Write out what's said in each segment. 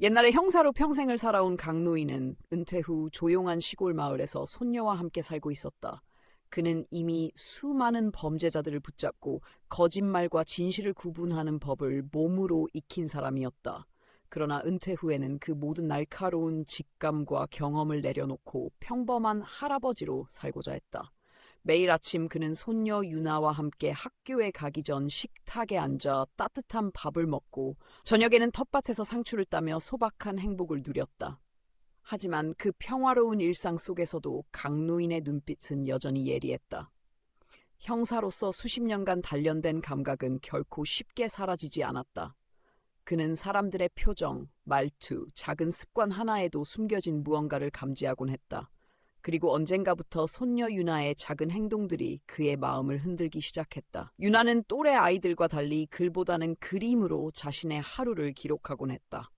옛날에 형사로 평생을 살아온 강노인은 은퇴 후 조용한 시골 마을에서 손녀와 함께 살고 있었다. 그는 이미 수많은 범죄자들을 붙잡고 거짓말과 진실을 구분하는 법을 몸으로 익힌 사람이었다. 그러나 은퇴 후에는 그 모든 날카로운 직감과 경험을 내려놓고 평범한 할아버지로 살고자 했다. 매일 아침 그는 손녀 유나와 함께 학교에 가기 전 식탁에 앉아 따뜻한 밥을 먹고 저녁에는 텃밭에서 상추를 따며 소박한 행복을 누렸다. 하지만 그 평화로운 일상 속에서도 강노인의 눈빛은 여전히 예리했다. 형사로서 수십 년간 단련된 감각은 결코 쉽게 사라지지 않았다. 그는 사람들의 표정, 말투, 작은 습관 하나에도 숨겨진 무언가를 감지하곤 했다. 그리고 언젠가부터 손녀 유나의 작은 행동들이 그의 마음을 흔들기 시작했다. 유나는 또래 아이들과 달리 글보다는 그림으로 자신의 하루를 기록하곤 했다.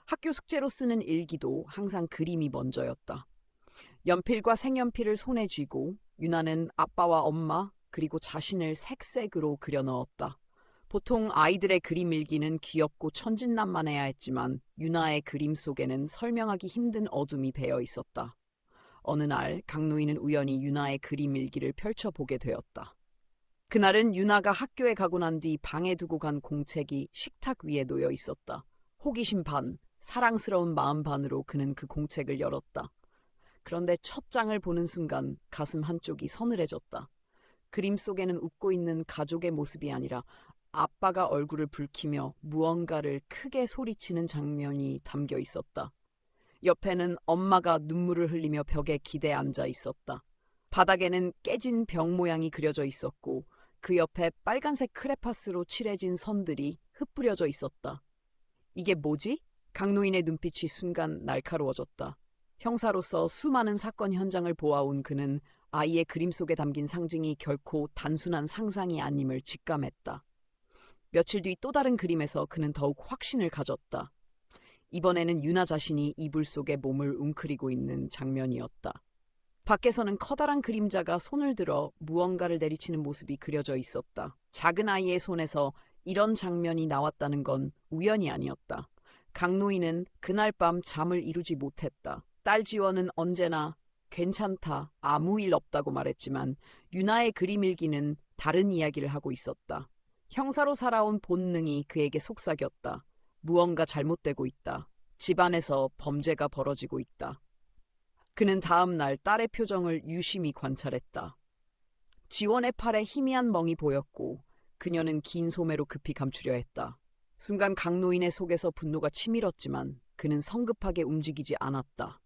학교 숙제로 쓰는 일기도 항상 그림이 먼저였다. 연필과 색연필을 손에 쥐고 유나는 아빠와 엄마 그리고 자신을 색색으로 그려 넣었다. 보통 아이들의 그림 일기는 귀엽고 천진난만해야 했지만 유나의 그림 속에는 설명하기 힘든 어둠이 배어 있었다. 어느 날 강노인은 우연히 유나의 그림 일기를 펼쳐보게 되었다. 그날은 유나가 학교에 가고 난 뒤 방에 두고 간 공책이 식탁 위에 놓여 있었다. 호기심 반, 사랑스러운 마음 반으로 그는 그 공책을 열었다. 그런데 첫 장을 보는 순간 가슴 한쪽이 서늘해졌다. 그림 속에는 웃고 있는 가족의 모습이 아니라 아빠가 얼굴을 붉히며 무언가를 크게 소리치는 장면이 담겨 있었다. 옆에는 엄마가 눈물을 흘리며 벽에 기대 앉아 있었다. 바닥에는 깨진 벽 모양이 그려져 있었고 그 옆에 빨간색 크레파스로 칠해진 선들이 흩뿌려져 있었다. 이게 뭐지? 강노인의 눈빛이 순간 날카로워졌다. 형사로서 수많은 사건 현장을 보아온 그는 아이의 그림 속에 담긴 상징이 결코 단순한 상상이 아님을 직감했다. 며칠 뒤 또 다른 그림에서 그는 더욱 확신을 가졌다. 이번에는 유나 자신이 이불 속에 몸을 웅크리고 있는 장면이었다. 밖에서는 커다란 그림자가 손을 들어 무언가를 내리치는 모습이 그려져 있었다. 작은 아이의 손에서 이런 장면이 나왔다는 건 우연이 아니었다. 강노인은 그날 밤 잠을 이루지 못했다. 딸 지원은 언제나 괜찮다, 아무 일 없다고 말했지만 유나의 그림 일기는 다른 이야기를 하고 있었다. 형사로 살아온 본능이 그에게 속삭였다. 무언가 잘못되고 있다. 집안에서 범죄가 벌어지고 있다. 그는 다음 날 딸의 표정을 유심히 관찰했다. 지원의 팔에 희미한 멍이 보였고 그녀는 긴 소매로 급히 감추려 했다. 순간 강노인의 속에서 분노가 치밀었지만 그는 성급하게 움직이지 않았다.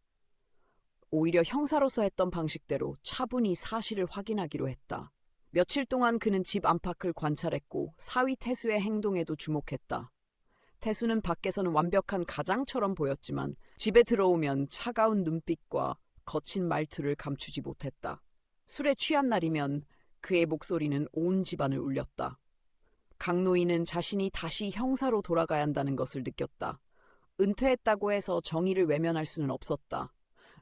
오히려 형사로서 했던 방식대로 차분히 사실을 확인하기로 했다. 며칠 동안 그는 집 안팎을 관찰했고 사위 태수의 행동에도 주목했다. 태수는 밖에서는 완벽한 가장처럼 보였지만 집에 들어오면 차가운 눈빛과 거친 말투를 감추지 못했다. 술에 취한 날이면 그의 목소리는 온 집안을 울렸다. 강노인은 자신이 다시 형사로 돌아가야 한다는 것을 느꼈다. 은퇴했다고 해서 정의를 외면할 수는 없었다.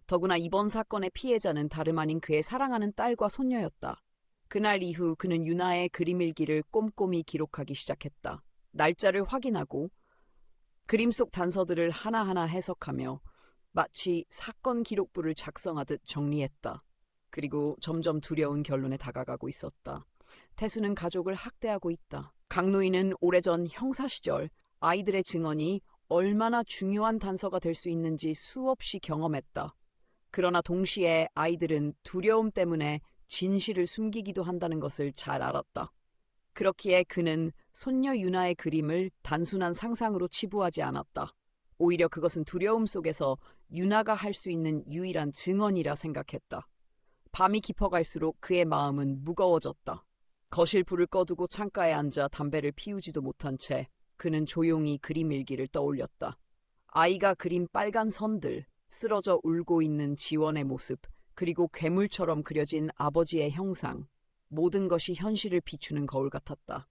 더구나 이번 사건의 피해자는 다름 아닌 그의 사랑하는 딸과 손녀였다. 그날 이후 그는 유나의 그림 일기를 꼼꼼히 기록하기 시작했다. 날짜를 확인하고 그림 속 단서들을 하나하나 해석하며 마치 사건 기록부를 작성하듯 정리했다. 그리고 점점 두려운 결론에 다가가고 있었다. 태수는 가족을 학대하고 있다. 강노인은 오래전 형사 시절 아이들의 증언이 얼마나 중요한 단서가 될 수 있는지 수없이 경험했다. 그러나 동시에 아이들은 두려움 때문에 진실을 숨기기도 한다는 것을 잘 알았다. 그렇기에 그는 손녀 유나의 그림을 단순한 상상으로 치부하지 않았다. 오히려 그것은 두려움 속에서 유나가 할 수 있는 유일한 증언이라 생각했다. 밤이 깊어갈수록 그의 마음은 무거워졌다. 거실 불을 꺼두고 창가에 앉아 담배를 피우지도 못한 채 그는 조용히 그림 일기를 떠올렸다. 아이가 그린 빨간 선들, 쓰러져 울고 있는 지원의 모습, 그리고 괴물처럼 그려진 아버지의 형상. 모든 것이 현실을 비추는 거울 같았다.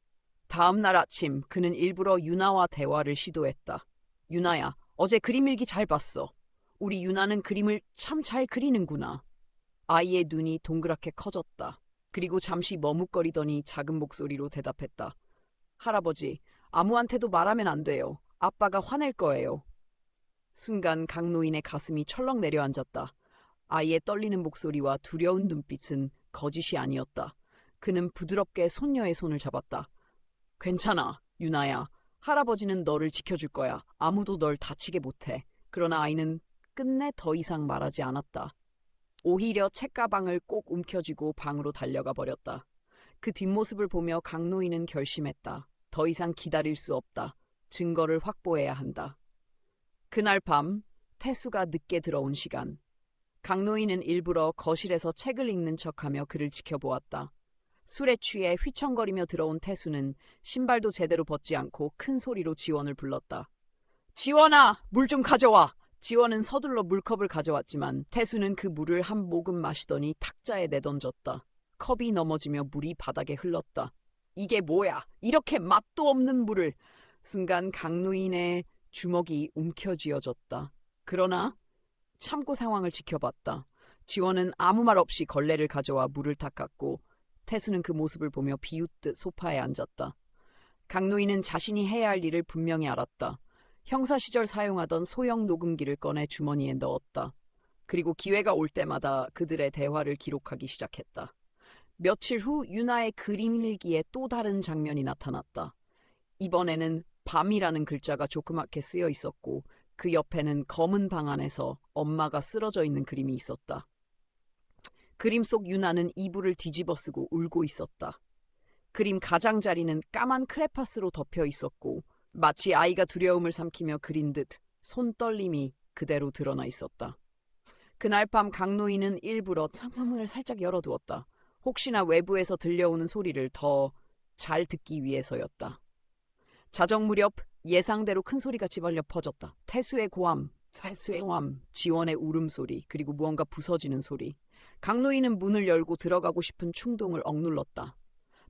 다음 날 아침 그는 일부러 유나와 대화를 시도했다. 유나야, 어제 그림 일기 잘 봤어. 우리 유나는 그림을 참 잘 그리는구나. 아이의 눈이 동그랗게 커졌다. 그리고 잠시 머뭇거리더니 작은 목소리로 대답했다. 할아버지, 아무한테도 말하면 안 돼요. 아빠가 화낼 거예요. 순간 강노인의 가슴이 철렁 내려앉았다. 아이의 떨리는 목소리와 두려운 눈빛은 거짓이 아니었다. 그는 부드럽게 손녀의 손을 잡았다. 괜찮아, 유나야. 할아버지는 너를 지켜줄 거야. 아무도 널 다치게 못해. 그러나 아이는 끝내 더 이상 말하지 않았다. 오히려 책가방을 꼭 움켜쥐고 방으로 달려가 버렸다. 그 뒷모습을 보며 강노인은 결심했다. 더 이상 기다릴 수 없다. 증거를 확보해야 한다. 그날 밤 태수가 늦게 들어온 시간. 강노인은 일부러 거실에서 책을 읽는 척하며 그를 지켜보았다. 술에 취해 휘청거리며 들어온 태수는 신발도 제대로 벗지 않고 큰 소리로 지원을 불렀다. 지원아, 물 좀 가져와. 지원은 서둘러 물컵을 가져왔지만 태수는 그 물을 한 모금 마시더니 탁자에 내던졌다. 컵이 넘어지며 물이 바닥에 흘렀다. 이게 뭐야? 이렇게 맛도 없는 물을. 순간 강노인의 주먹이 움켜쥐어졌다. 그러나 참고 상황을 지켜봤다. 지원은 아무 말 없이 걸레를 가져와 물을 닦았고 태수는 그 모습을 보며 비웃듯 소파에 앉았다. 강노인은 자신이 해야 할 일을 분명히 알았다. 형사 시절 사용하던 소형 녹음기를 꺼내 주머니에 넣었다. 그리고 기회가 올 때마다 그들의 대화를 기록하기 시작했다. 며칠 후 유나의 그림 일기에 또 다른 장면이 나타났다. 이번에는 밤이라는 글자가 조그맣게 쓰여 있었고 그 옆에는 검은 방 안에서 엄마가 쓰러져 있는 그림이 있었다. 그림 속 유나는 이불을 뒤집어 쓰고 울고 있었다. 그림 가장자리는 까만 크레파스로 덮여 있었고 마치 아이가 두려움을 삼키며 그린 듯 손떨림이 그대로 드러나 있었다. 그날 밤 강노인은 일부러 창문을 살짝 열어두었다. 혹시나 외부에서 들려오는 소리를 더 잘 듣기 위해서였다. 자정 무렵 예상대로 큰 소리가 집어려 퍼졌다. 태수의 고함, 지원의 울음소리, 그리고 무언가 부서지는 소리. 강노인은 문을 열고 들어가고 싶은 충동을 억눌렀다.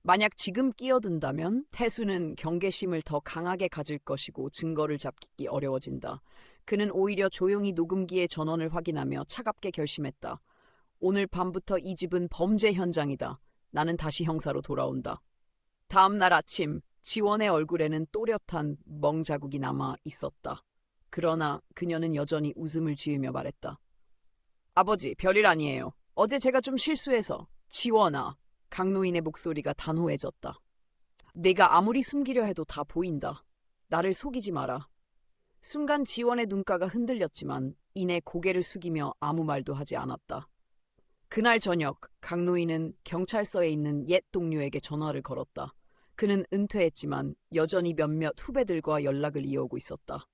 만약 지금 끼어든다면 태수는 경계심을 더 강하게 가질 것이고 증거를 잡기 어려워진다. 그는 오히려 조용히 녹음기의 전원을 확인하며 차갑게 결심했다. 오늘 밤부터 이 집은 범죄 현장이다. 나는 다시 형사로 돌아온다. 다음 날 아침 지원의 얼굴에는 또렷한 멍자국이 남아 있었다. 그러나 그녀는 여전히 웃음을 지으며 말했다. 아버지, 별일 아니에요. 어제 제가 좀 실수해서. 지원아. 강노인의 목소리가 단호해졌다. 내가 아무리 숨기려 해도 다 보인다. 나를 속이지 마라. 순간 지원의 눈가가 흔들렸지만 이내 고개를 숙이며 아무 말도 하지 않았다. 그날 저녁 강노인은 경찰서에 있는 옛 동료에게 전화를 걸었다. 그는 은퇴했지만 여전히 몇몇 후배들과 연락을 이어오고 있었다.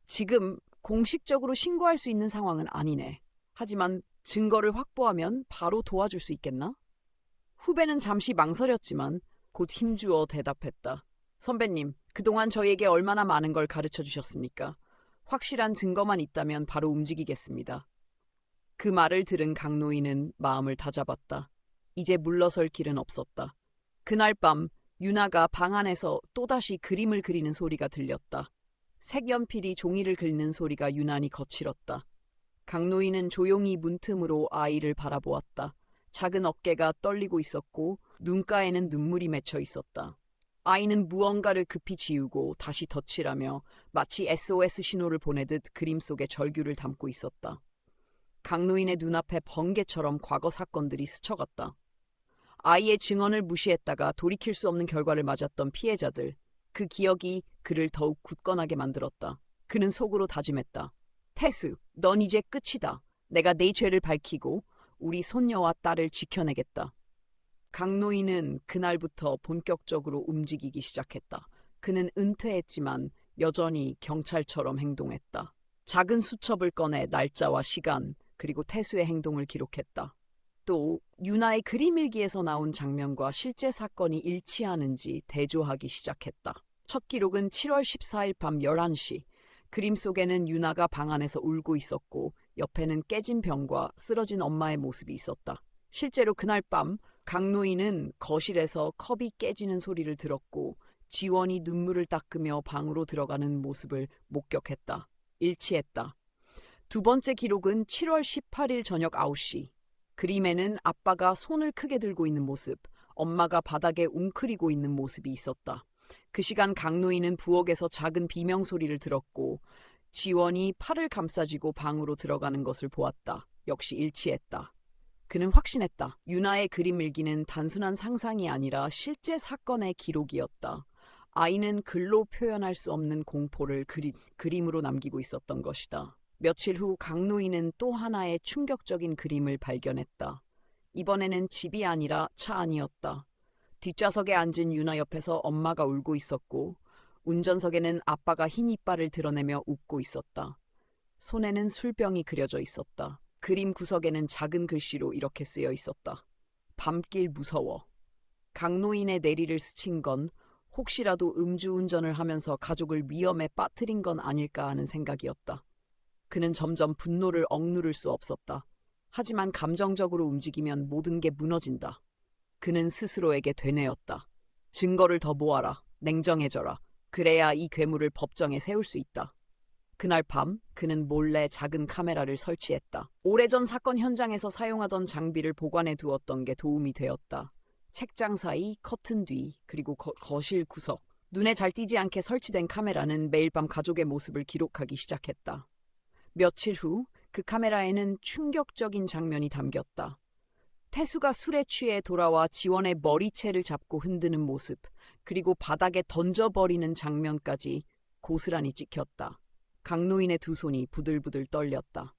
지금 공식적으로 신고할 수 있는 상황은 아니네. 하지만 증거를 확보하면 바로 도와줄 수 있겠나? 후배는 잠시 망설였지만 곧 힘주어 대답했다. 선배님, 그동안 저에게 얼마나 많은 걸 가르쳐 주셨습니까? 확실한 증거만 있다면 바로 움직이겠습니다. 그 말을 들은 강노인은 마음을 다잡았다. 이제 물러설 길은 없었다. 그날 밤 유나가 방 안에서 또다시 그림을 그리는 소리가 들렸다. 색연필이 종이를 긁는 소리가 유난히 거칠었다. 강노인은 조용히 문틈으로 아이를 바라보았다. 작은 어깨가 떨리고 있었고 눈가에는 눈물이 맺혀 있었다. 아이는 무언가를 급히 지우고 다시 덧칠하며 마치 SOS 신호를 보내듯 그림 속에 절규를 담고 있었다. 강노인의 눈앞에 번개처럼 과거 사건들이 스쳐갔다. 아이의 증언을 무시했다가 돌이킬 수 없는 결과를 맞았던 피해자들. 그 기억이 그를 더욱 굳건하게 만들었다. 그는 속으로 다짐했다. 태수, 넌 이제 끝이다. 내가 내 죄를 밝히고 우리 손녀와 딸을 지켜내겠다. 강노인은 그날부터 본격적으로 움직이기 시작했다. 그는 은퇴했지만 여전히 경찰처럼 행동했다. 작은 수첩을 꺼내 날짜와 시간, 그리고 태수의 행동을 기록했다. 또 유나의 그림일기에서 나온 장면과 실제 사건이 일치하는지 대조하기 시작했다. 첫 기록은 7월 14일 밤 11시. 그림 속에는 유나가 방 안에서 울고 있었고 옆에는 깨진 병과 쓰러진 엄마의 모습이 있었다. 실제로 그날 밤 강노인은 거실에서 컵이 깨지는 소리를 들었고 지원이 눈물을 닦으며 방으로 들어가는 모습을 목격했다. 일치했다. 두 번째 기록은 7월 18일 저녁 9시. 그림에는 아빠가 손을 크게 들고 있는 모습, 엄마가 바닥에 웅크리고 있는 모습이 있었다. 그 시간 강노인은 부엌에서 작은 비명소리를 들었고 지원이 팔을 감싸쥐고 방으로 들어가는 것을 보았다. 역시 일치했다. 그는 확신했다. 유나의 그림 일기는 단순한 상상이 아니라 실제 사건의 기록이었다. 아이는 글로 표현할 수 없는 공포를 그림으로 남기고 있었던 것이다. 며칠 후 강노인은 또 하나의 충격적인 그림을 발견했다. 이번에는 집이 아니라 차 안이었다. 뒷좌석에 앉은 유나 옆에서 엄마가 울고 있었고 운전석에는 아빠가 흰 이빨을 드러내며 웃고 있었다. 손에는 술병이 그려져 있었다. 그림 구석에는 작은 글씨로 이렇게 쓰여 있었다. 밤길 무서워. 강노인의 내리를 스친 건 혹시라도 음주운전을 하면서 가족을 위험에 빠뜨린 건 아닐까 하는 생각이었다. 그는 점점 분노를 억누를 수 없었다. 하지만 감정적으로 움직이면 모든 게 무너진다. 그는 스스로에게 되뇌었다. 증거를 더 모아라. 냉정해져라. 그래야 이 괴물을 법정에 세울 수 있다. 그날 밤 그는 몰래 작은 카메라를 설치했다. 오래전 사건 현장에서 사용하던 장비를 보관해 두었던 게 도움이 되었다. 책장 사이, 커튼 뒤, 그리고 거실 구석. 눈에 잘 띄지 않게 설치된 카메라는 매일 밤 가족의 모습을 기록하기 시작했다. 며칠 후 그 카메라에는 충격적인 장면이 담겼다. 태수가 술에 취해 돌아와 지원의 머리채를 잡고 흔드는 모습, 그리고 바닥에 던져버리는 장면까지 고스란히 찍혔다. 강노인의 두 손이 부들부들 떨렸다.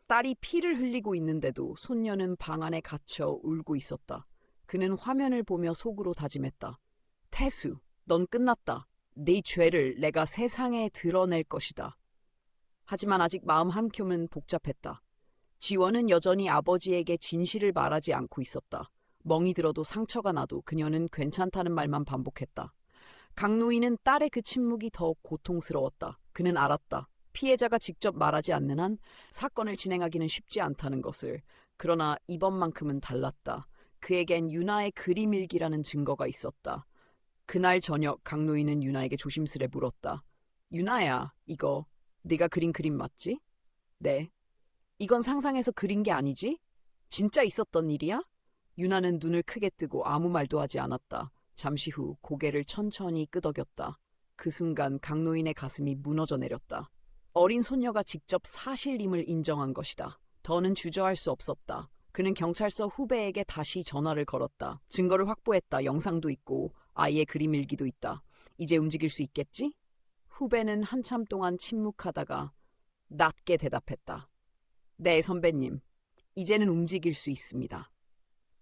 딸이 피를 흘리고 있는데도 손녀는 방 안에 갇혀 울고 있었다. 그는 화면을 보며 속으로 다짐했다. 태수, 넌 끝났다. 네 죄를 내가 세상에 드러낼 것이다. 하지만 아직 마음 한켠은 복잡했다. 지원은 여전히 아버지에게 진실을 말하지 않고 있었다. 멍이 들어도 상처가 나도 그녀는 괜찮다는 말만 반복했다. 강노인은 딸의 그 침묵이 더 고통스러웠다. 그는 알았다. 피해자가 직접 말하지 않는 한 사건을 진행하기는 쉽지 않다는 것을. 그러나 이번만큼은 달랐다. 그에겐 유나의 그림일기라는 증거가 있었다. 그날 저녁 강노인은 유나에게 조심스레 물었다. 유나야, 이거 네가 그린 그림 맞지? 네. 이건 상상해서 그린 게 아니지? 진짜 있었던 일이야? 유나는 눈을 크게 뜨고 아무 말도 하지 않았다. 잠시 후 고개를 천천히 끄덕였다. 그 순간 강노인의 가슴이 무너져 내렸다. 어린 손녀가 직접 사실임을 인정한 것이다. 더는 주저할 수 없었다. 그는 경찰서 후배에게 다시 전화를 걸었다. 증거를 확보했다. 영상도 있고 아이의 그림 일기도 있다. 이제 움직일 수 있겠지? 후배는 한참 동안 침묵하다가 낮게 대답했다. 네, 선배님. 이제는 움직일 수 있습니다.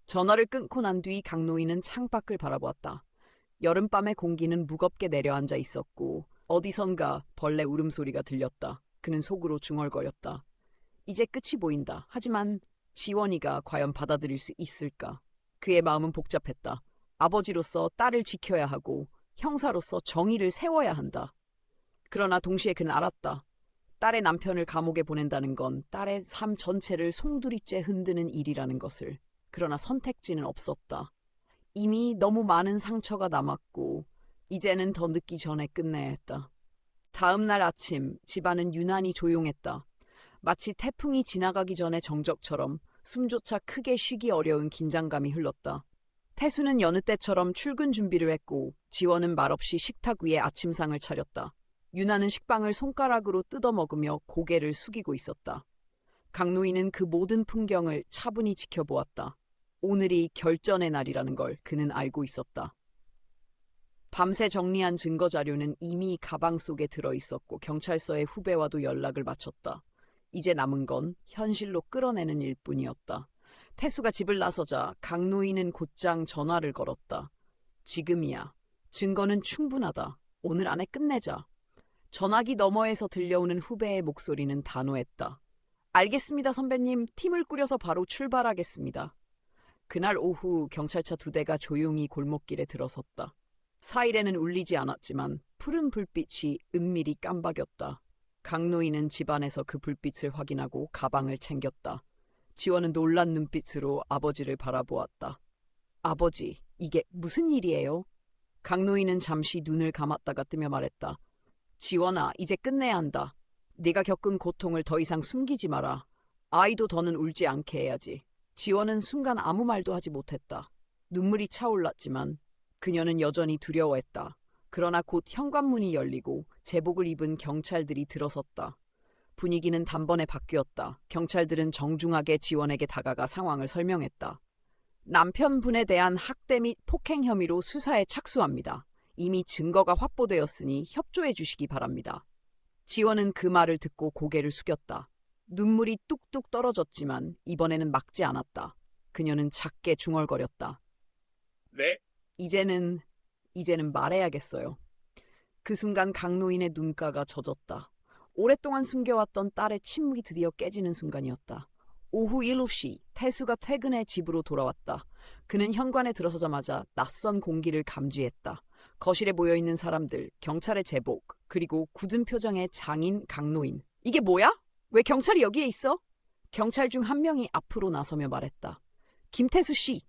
전화를 끊고 난 뒤 강노인은 창밖을 바라보았다. 여름밤의 공기는 무겁게 내려앉아 있었고 어디선가 벌레 울음소리가 들렸다. 그는 속으로 중얼거렸다. 이제 끝이 보인다. 하지만 지원이가 과연 받아들일 수 있을까? 그의 마음은 복잡했다. 아버지로서 딸을 지켜야 하고 형사로서 정의를 세워야 한다. 그러나 동시에 그는 알았다. 딸의 남편을 감옥에 보낸다는 건 딸의 삶 전체를 송두리째 흔드는 일이라는 것을. 그러나 선택지는 없었다. 이미 너무 많은 상처가 남았고 이제는 더 늦기 전에 끝내야 했다. 다음 날 아침 집안은 유난히 조용했다. 마치 태풍이 지나가기 전에 정적처럼 숨조차 크게 쉬기 어려운 긴장감이 흘렀다. 태수는 여느 때처럼 출근 준비를 했고 지원은 말없이 식탁 위에 아침상을 차렸다. 유나는 식빵을 손가락으로 뜯어먹으며 고개를 숙이고 있었다. 강노인은 그 모든 풍경을 차분히 지켜보았다. 오늘이 결전의 날이라는 걸 그는 알고 있었다. 밤새 정리한 증거 자료는 이미 가방 속에 들어있었고 경찰서의 후배와도 연락을 마쳤다. 이제 남은 건 현실로 끌어내는 일뿐이었다. 태수가 집을 나서자 강노인은 곧장 전화를 걸었다. 지금이야. 증거는 충분하다. 오늘 안에 끝내자. 전화기 너머에서 들려오는 후배의 목소리는 단호했다. 알겠습니다, 선배님. 팀을 꾸려서 바로 출발하겠습니다. 그날 오후 경찰차 2대가 조용히 골목길에 들어섰다. 사일에는 울리지 않았지만 푸른 불빛이 은밀히 깜박였다. 강노인은 집안에서 그 불빛을 확인하고 가방을 챙겼다. 지원은 놀란 눈빛으로 아버지를 바라보았다. 아버지, 이게 무슨 일이에요? 강노인은 잠시 눈을 감았다가 뜨며 말했다. 지원아, 이제 끝내야 한다. 네가 겪은 고통을 더 이상 숨기지 마라. 아이도 더는 울지 않게 해야지. 지원은 순간 아무 말도 하지 못했다. 눈물이 차올랐지만 그녀는 여전히 두려워했다. 그러나 곧 현관문이 열리고 제복을 입은 경찰들이 들어섰다. 분위기는 단번에 바뀌었다. 경찰들은 정중하게 지원에게 다가가 상황을 설명했다. 남편분에 대한 학대 및 폭행 혐의로 수사에 착수합니다. 이미 증거가 확보되었으니 협조해 주시기 바랍니다. 지원은 그 말을 듣고 고개를 숙였다. 눈물이 뚝뚝 떨어졌지만 이번에는 막지 않았다. 그녀는 작게 중얼거렸다. 네? 이제는 말해야겠어요. 그 순간 강노인의 눈가가 젖었다. 오랫동안 숨겨왔던 딸의 침묵이 드디어 깨지는 순간이었다. 오후 7시 태수가 퇴근해 집으로 돌아왔다. 그는 현관에 들어서자마자 낯선 공기를 감지했다. 거실에 모여있는 사람들, 경찰의 제복, 그리고 굳은 표정의 장인 강노인. 이게 뭐야? 왜 경찰이 여기에 있어? 경찰 중 한 명이 앞으로 나서며 말했다. 김태수 씨,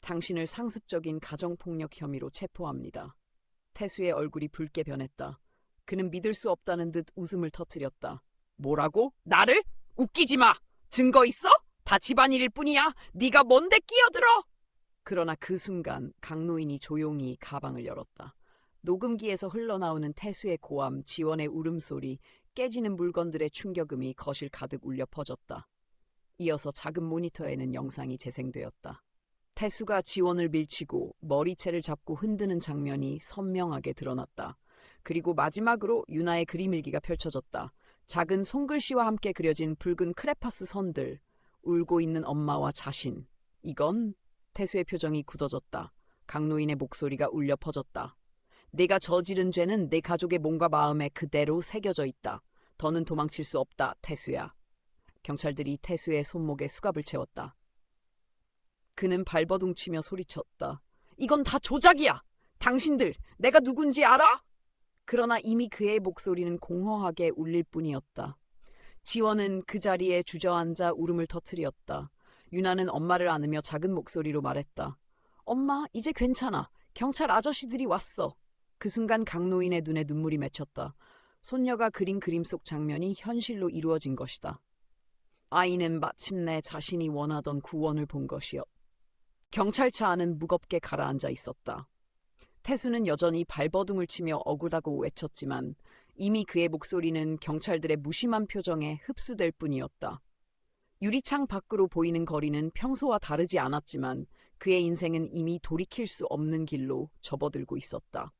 당신을 상습적인 가정폭력 혐의로 체포합니다. 태수의 얼굴이 붉게 변했다. 그는 믿을 수 없다는 듯 웃음을 터뜨렸다. 뭐라고? 나를? 웃기지 마! 증거 있어? 다 집안일일 뿐이야. 네가 뭔데 끼어들어? 그러나 그 순간 강노인이 조용히 가방을 열었다. 녹음기에서 흘러나오는 태수의 고함, 지원의 울음소리, 깨지는 물건들의 충격음이 거실 가득 울려 퍼졌다. 이어서 작은 모니터에는 영상이 재생되었다. 태수가 지원을 밀치고 머리채를 잡고 흔드는 장면이 선명하게 드러났다. 그리고 마지막으로 유나의 그림일기가 펼쳐졌다. 작은 손글씨와 함께 그려진 붉은 크레파스 선들, 울고 있는 엄마와 자신. 이건 태수의 표정이 굳어졌다. 강노인의 목소리가 울려 퍼졌다. 내가 저지른 죄는 내 가족의 몸과 마음에 그대로 새겨져 있다. 더는 도망칠 수 없다, 태수야. 경찰들이 태수의 손목에 수갑을 채웠다. 그는 발버둥치며 소리쳤다. 이건 다 조작이야! 당신들, 내가 누군지 알아? 그러나 이미 그의 목소리는 공허하게 울릴 뿐이었다. 지원은 그 자리에 주저앉아 울음을 터뜨렸다. 유나는 엄마를 안으며 작은 목소리로 말했다. 엄마, 이제 괜찮아. 경찰 아저씨들이 왔어. 그 순간 강노인의 눈에 눈물이 맺혔다. 손녀가 그린 그림 속 장면이 현실로 이루어진 것이다. 아이는 마침내 자신이 원하던 구원을 본 것이었다. 경찰차 안은 무겁게 가라앉아 있었다. 태수는 여전히 발버둥을 치며 억울하고 외쳤지만 이미 그의 목소리는 경찰들의 무심한 표정에 흡수될 뿐이었다. 유리창 밖으로 보이는 거리는 평소와 다르지 않았지만 그의 인생은 이미 돌이킬 수 없는 길로 접어들고 있었다.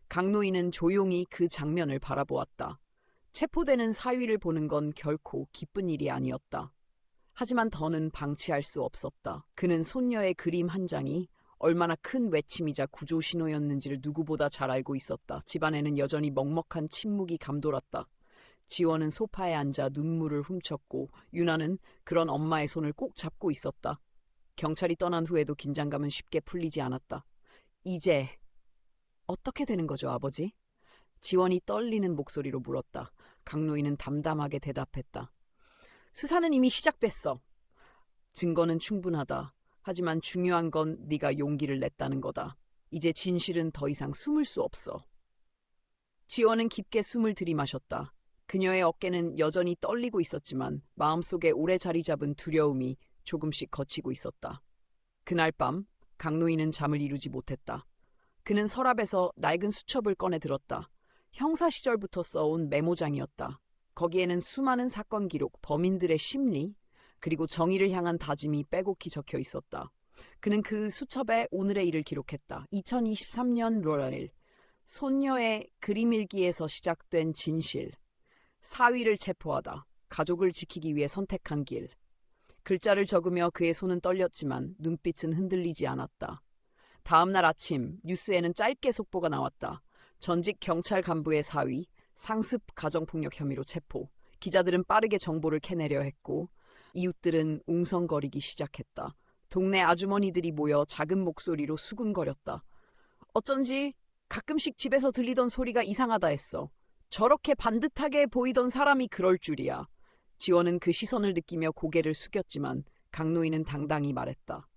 강노인은 조용히 그 장면을 바라보았다. 체포되는 사위를 보는 건 결코 기쁜 일이 아니었다. 하지만 더는 방치할 수 없었다. 그는 손녀의 그림 한 장이 얼마나 큰 외침이자 구조신호였는지를 누구보다 잘 알고 있었다. 집안에는 여전히 먹먹한 침묵이 감돌았다. 지원은 소파에 앉아 눈물을 훔쳤고 유나는 그런 엄마의 손을 꼭 잡고 있었다. 경찰이 떠난 후에도 긴장감은 쉽게 풀리지 않았다. 이제 어떻게 되는 거죠, 아버지? 지원이 떨리는 목소리로 물었다. 강노인은 담담하게 대답했다. 수사는 이미 시작됐어. 증거는 충분하다. 하지만 중요한 건 네가 용기를 냈다는 거다. 이제 진실은 더 이상 숨을 수 없어. 지원은 깊게 숨을 들이마셨다. 그녀의 어깨는 여전히 떨리고 있었지만 마음속에 오래 자리 잡은 두려움이 조금씩 걷히고 있었다. 그날 밤 강노인은 잠을 이루지 못했다. 그는 서랍에서 낡은 수첩을 꺼내 들었다. 형사 시절부터 써온 메모장이었다. 거기에는 수많은 사건 기록, 범인들의 심리, 그리고 정의를 향한 다짐이 빼곡히 적혀 있었다. 그는 그 수첩에 오늘의 일을 기록했다. 2023년 6월 손녀의 그림일기에서 시작된 진실. 사위를 체포하다. 가족을 지키기 위해 선택한 길. 글자를 적으며 그의 손은 떨렸지만 눈빛은 흔들리지 않았다. 다음 날 아침 뉴스에는 짧게 속보가 나왔다. 전직 경찰 간부의 사위, 상습 가정폭력 혐의로 체포. 기자들은 빠르게 정보를 캐내려 했고 이웃들은 웅성거리기 시작했다. 동네 아주머니들이 모여 작은 목소리로 수군거렸다. 어쩐지 가끔씩 집에서 들리던 소리가 이상하다 했어. 저렇게 반듯하게 보이던 사람이 그럴 줄이야. 지원은 그 시선을 느끼며 고개를 숙였지만 강노인은 당당히 말했다.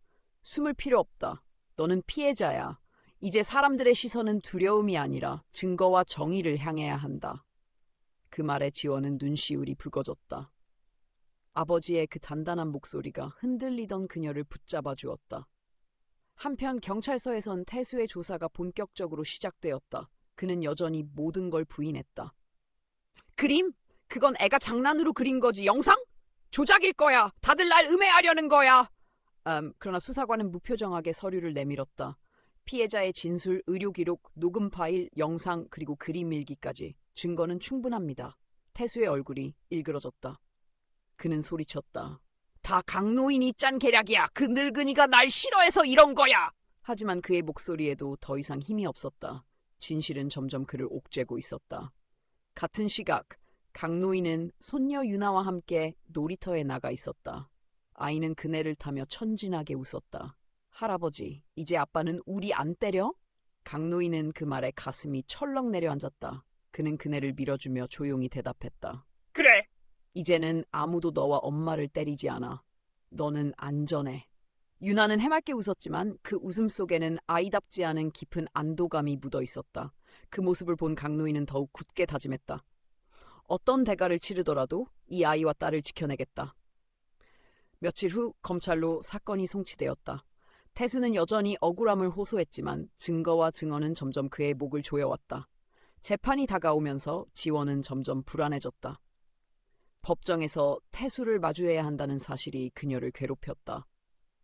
숨을 필요 없다. 너는 피해자야. 이제 사람들의 시선은 두려움이 아니라 증거와 정의를 향해야 한다. 그 말에 지원은 눈시울이 붉어졌다. 아버지의 그 단단한 목소리가 흔들리던 그녀를 붙잡아 주었다. 한편 경찰서에선 태수의 조사가 본격적으로 시작되었다. 그는 여전히 모든 걸 부인했다. 그림? 그건 애가 장난으로 그린 거지. 영상? 조작일 거야. 다들 날 음해하려는 거야. 그러나 수사관은 무표정하게 서류를 내밀었다. 피해자의 진술, 의료 기록, 녹음 파일, 영상, 그리고 그림 일기까지 증거는 충분합니다. 태수의 얼굴이 일그러졌다. 그는 소리쳤다. 다 강노인이 짠 계략이야. 그 늙은이가 날 싫어해서 이런 거야. 하지만 그의 목소리에도 더 이상 힘이 없었다. 진실은 점점 그를 옥죄고 있었다. 같은 시각, 강노인은 손녀 유나와 함께 놀이터에 나가 있었다. 아이는 그네를 타며 천진하게 웃었다. 할아버지, 이제 아빠는 우리 안 때려? 강노인은 그 말에 가슴이 철렁 내려앉았다. 그는 그네를 밀어주며 조용히 대답했다. 그래. 이제는 아무도 너와 엄마를 때리지 않아. 너는 안전해. 유나는 해맑게 웃었지만 그 웃음 속에는 아이답지 않은 깊은 안도감이 묻어 있었다. 그 모습을 본 강노인은 더욱 굳게 다짐했다. 어떤 대가를 치르더라도 이 아이와 딸을 지켜내겠다. 며칠 후 검찰로 사건이 송치되었다. 태수는 여전히 억울함을 호소했지만 증거와 증언은 점점 그의 목을 조여왔다. 재판이 다가오면서 지원은 점점 불안해졌다. 법정에서 태수를 마주해야 한다는 사실이 그녀를 괴롭혔다.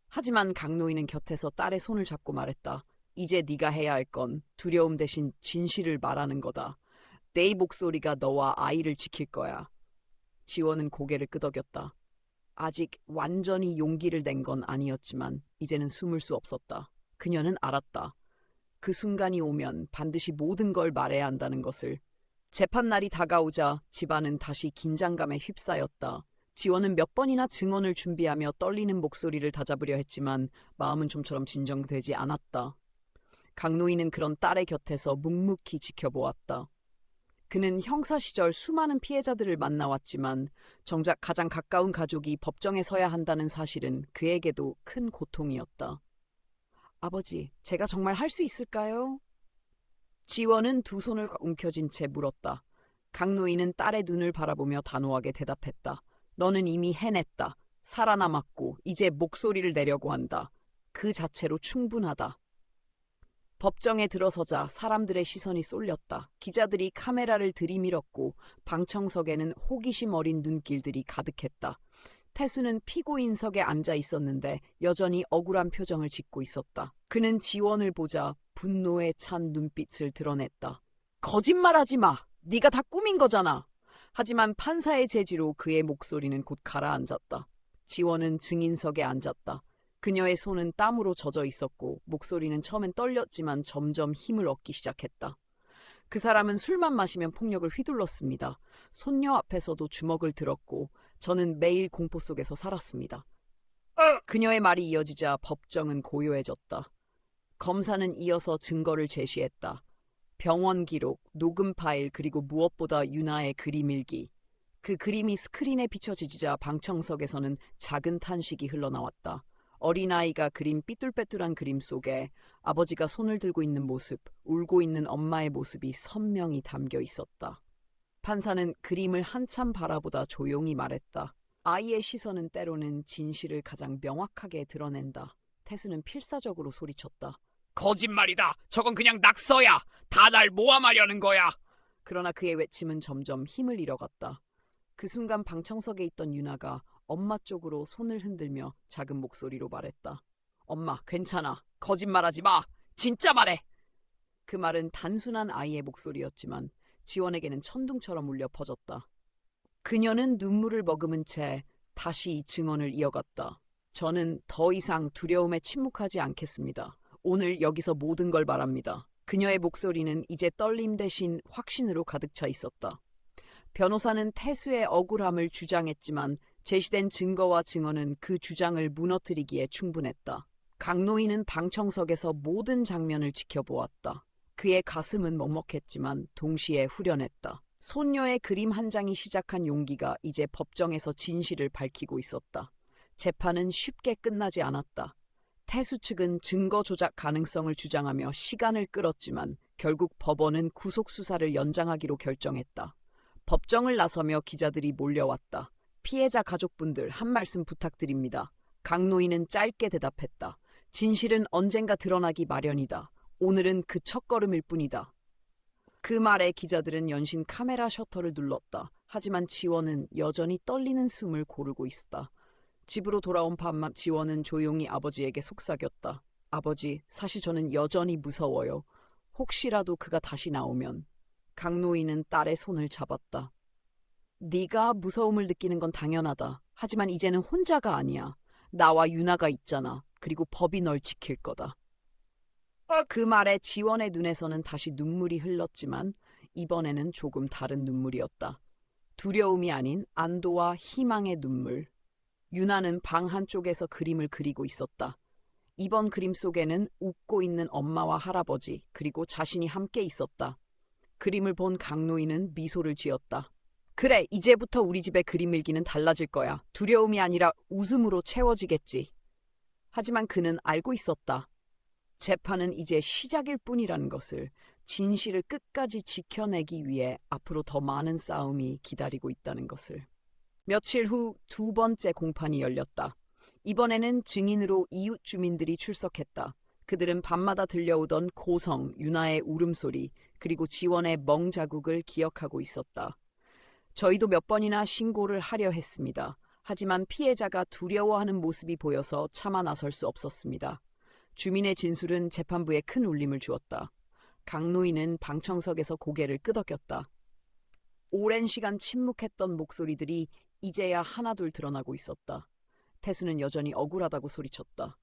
하지만 강노인은 곁에서 딸의 손을 잡고 말했다. 이제 네가 해야 할 건 두려움 대신 진실을 말하는 거다. 내 목소리가 너와 아이를 지킬 거야. 지원은 고개를 끄덕였다. 아직 완전히 용기를 낸 건 아니었지만 이제는 숨을 수 없었다. 그녀는 알았다. 그 순간이 오면 반드시 모든 걸 말해야 한다는 것을. 재판날이 다가오자 집안은 다시 긴장감에 휩싸였다. 지원은 몇 번이나 증언을 준비하며 떨리는 목소리를 다잡으려 했지만 마음은 좀처럼 진정되지 않았다. 강노인은 그런 딸의 곁에서 묵묵히 지켜보았다. 그는 형사 시절 수많은 피해자들을 만나왔지만 정작 가장 가까운 가족이 법정에 서야 한다는 사실은 그에게도 큰 고통이었다. 아버지, 제가 정말 할 수 있을까요? 지원은 두 손을 움켜쥔 채 물었다. 강노인은 딸의 눈을 바라보며 단호하게 대답했다. 너는 이미 해냈다. 살아남았고 이제 목소리를 내려고 한다. 그 자체로 충분하다. 법정에 들어서자 사람들의 시선이 쏠렸다. 기자들이 카메라를 들이밀었고 방청석에는 호기심 어린 눈길들이 가득했다. 태수는 피고인석에 앉아 있었는데 여전히 억울한 표정을 짓고 있었다. 그는 지원을 보자 분노에 찬 눈빛을 드러냈다. 거짓말하지 마! 네가 다 꾸민 거잖아! 하지만 판사의 제지로 그의 목소리는 곧 가라앉았다. 지원은 증인석에 앉았다. 그녀의 손은 땀으로 젖어 있었고 목소리는 처음엔 떨렸지만 점점 힘을 얻기 시작했다. 그 사람은 술만 마시면 폭력을 휘둘렀습니다. 손녀 앞에서도 주먹을 들었고 저는 매일 공포 속에서 살았습니다. 그녀의 말이 이어지자 법정은 고요해졌다. 검사는 이어서 증거를 제시했다. 병원 기록, 녹음 파일 그리고 무엇보다 유나의 그림 일기. 그 그림이 스크린에 비춰지자 방청석에서는 작은 탄식이 흘러나왔다. 어린아이가 그린 삐뚤빼뚤한 그림 속에 아버지가 손을 들고 있는 모습, 울고 있는 엄마의 모습이 선명히 담겨 있었다. 판사는 그림을 한참 바라보다 조용히 말했다. 아이의 시선은 때로는 진실을 가장 명확하게 드러낸다. 태수는 필사적으로 소리쳤다. 거짓말이다. 저건 그냥 낙서야. 다 날 모함하려는 거야. 그러나 그의 외침은 점점 힘을 잃어갔다. 그 순간 방청석에 있던 유나가 엄마 쪽으로 손을 흔들며 작은 목소리로 말했다. 엄마, 괜찮아. 거짓말하지 마. 진짜 말해. 그 말은 단순한 아이의 목소리였지만 지원에게는 천둥처럼 울려 퍼졌다. 그녀는 눈물을 머금은 채 다시 이 증언을 이어갔다. 저는 더 이상 두려움에 침묵하지 않겠습니다. 오늘 여기서 모든 걸 말합니다. 그녀의 목소리는 이제 떨림 대신 확신으로 가득 차 있었다. 변호사는 태수의 억울함을 주장했지만 제시된 증거와 증언은 그 주장을 무너뜨리기에 충분했다. 강노인은 방청석에서 모든 장면을 지켜보았다. 그의 가슴은 먹먹했지만 동시에 후련했다. 손녀의 그림 한 장이 시작한 용기가 이제 법정에서 진실을 밝히고 있었다. 재판은 쉽게 끝나지 않았다. 태수 측은 증거 조작 가능성을 주장하며 시간을 끌었지만 결국 법원은 구속 수사를 연장하기로 결정했다. 법정을 나서며 기자들이 몰려왔다. 피해자 가족분들 한 말씀 부탁드립니다. 강노인은 짧게 대답했다. 진실은 언젠가 드러나기 마련이다. 오늘은 그 첫걸음일 뿐이다. 그 말에 기자들은 연신 카메라 셔터를 눌렀다. 하지만 지원은 여전히 떨리는 숨을 고르고 있었다. 집으로 돌아온 밤 지원은 조용히 아버지에게 속삭였다. 아버지, 사실 저는 여전히 무서워요. 혹시라도 그가 다시 나오면. 강노인은 딸의 손을 잡았다. 네가 무서움을 느끼는 건 당연하다. 하지만 이제는 혼자가 아니야. 나와 유나가 있잖아. 그리고 법이 널 지킬 거다. 그 말에 지원의 눈에서는 다시 눈물이 흘렀지만 이번에는 조금 다른 눈물이었다. 두려움이 아닌 안도와 희망의 눈물. 유나는 방 한쪽에서 그림을 그리고 있었다. 이번 그림 속에는 웃고 있는 엄마와 할아버지 그리고 자신이 함께 있었다. 그림을 본 강노인은 미소를 지었다. 그래, 이제부터 우리 집의 그림 일기는 달라질 거야. 두려움이 아니라 웃음으로 채워지겠지. 하지만 그는 알고 있었다. 재판은 이제 시작일 뿐이라는 것을, 진실을 끝까지 지켜내기 위해 앞으로 더 많은 싸움이 기다리고 있다는 것을. 며칠 후 두 번째 공판이 열렸다. 이번에는 증인으로 이웃 주민들이 출석했다. 그들은 밤마다 들려오던 고성, 유나의 울음소리, 그리고 지원의 멍자국을 기억하고 있었다. 저희도 몇 번이나 신고를 하려 했습니다. 하지만 피해자가 두려워하는 모습이 보여서 차마 나설 수 없었습니다. 주민의 진술은 재판부에 큰 울림을 주었다. 강노인은 방청석에서 고개를 끄덕였다. 오랜 시간 침묵했던 목소리들이 이제야 하나둘 드러나고 있었다. 태수는 여전히 억울하다고 소리쳤다.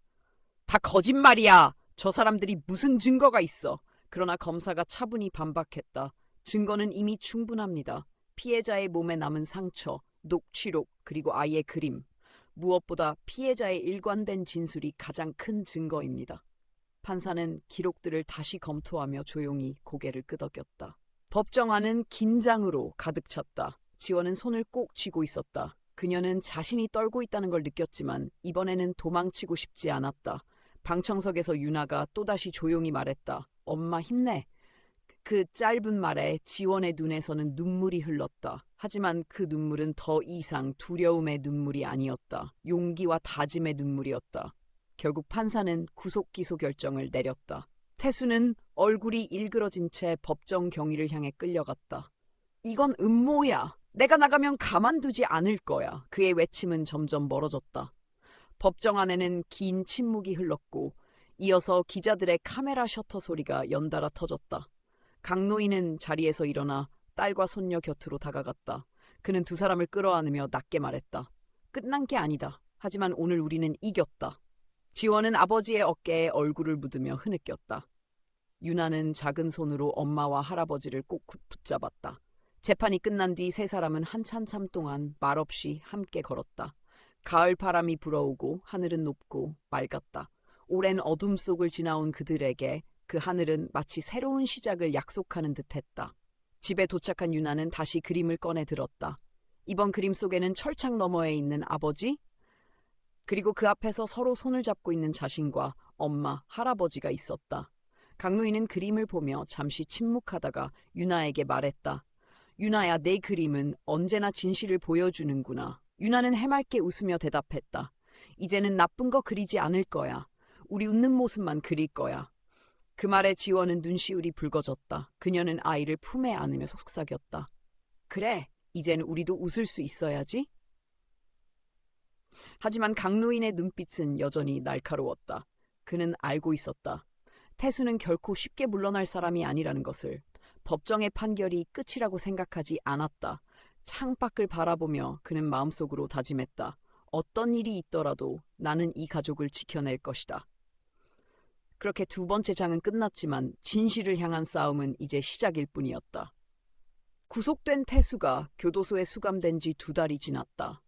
다 거짓말이야! 저 사람들이 무슨 증거가 있어! 그러나 검사가 차분히 반박했다. 증거는 이미 충분합니다. 피해자의 몸에 남은 상처, 녹취록, 그리고 아이의 그림. 무엇보다 피해자의 일관된 진술이 가장 큰 증거입니다. 판사는 기록들을 다시 검토하며 조용히 고개를 끄덕였다. 법정안은 긴장으로 가득 찼다. 지원은 손을 꼭 쥐고 있었다. 그녀는 자신이 떨고 있다는 걸 느꼈지만 이번에는 도망치고 싶지 않았다. 방청석에서 유나가 또다시 조용히 말했다. 엄마 힘내. 그 짧은 말에 지원의 눈에서는 눈물이 흘렀다. 하지만 그 눈물은 더 이상 두려움의 눈물이 아니었다. 용기와 다짐의 눈물이었다. 결국 판사는 구속 기소 결정을 내렸다. 태수는 얼굴이 일그러진 채 법정 경위를 향해 끌려갔다. 이건 음모야. 내가 나가면 가만두지 않을 거야. 그의 외침은 점점 멀어졌다. 법정 안에는 긴 침묵이 흘렀고 이어서 기자들의 카메라 셔터 소리가 연달아 터졌다. 강노인은 자리에서 일어나 딸과 손녀 곁으로 다가갔다. 그는 두 사람을 끌어안으며 낮게 말했다. 끝난 게 아니다. 하지만 오늘 우리는 이겼다. 지원은 아버지의 어깨에 얼굴을 묻으며 흐느꼈다. 유나는 작은 손으로 엄마와 할아버지를 꼭 붙잡았다. 재판이 끝난 뒤 세 사람은 한참 동안 말없이 함께 걸었다. 가을 바람이 불어오고 하늘은 높고 맑았다. 오랜 어둠 속을 지나온 그들에게 그 하늘은 마치 새로운 시작을 약속하는 듯했다. 집에 도착한 유나는 다시 그림을 꺼내 들었다. 이번 그림 속에는 철창 너머에 있는 아버지, 그리고 그 앞에서 서로 손을 잡고 있는 자신과 엄마, 할아버지가 있었다. 강노인은 그림을 보며 잠시 침묵하다가 유나에게 말했다. 유나야, 내 그림은 언제나 진실을 보여주는구나. 유나는 해맑게 웃으며 대답했다. 이제는 나쁜 거 그리지 않을 거야. 우리 웃는 모습만 그릴 거야. 그 말에 지원은 눈시울이 붉어졌다. 그녀는 아이를 품에 안으며 속삭였다. 그래, 이제는 우리도 웃을 수 있어야지. 하지만 강노인의 눈빛은 여전히 날카로웠다. 그는 알고 있었다. 태수는 결코 쉽게 물러날 사람이 아니라는 것을. 법정의 판결이 끝이라고 생각하지 않았다. 창밖을 바라보며 그는 마음속으로 다짐했다. 어떤 일이 있더라도 나는 이 가족을 지켜낼 것이다. 그렇게 두 번째 장은 끝났지만 진실을 향한 싸움은 이제 시작일 뿐이었다. 구속된 태수가 교도소에 수감된 지 2달이 지났다.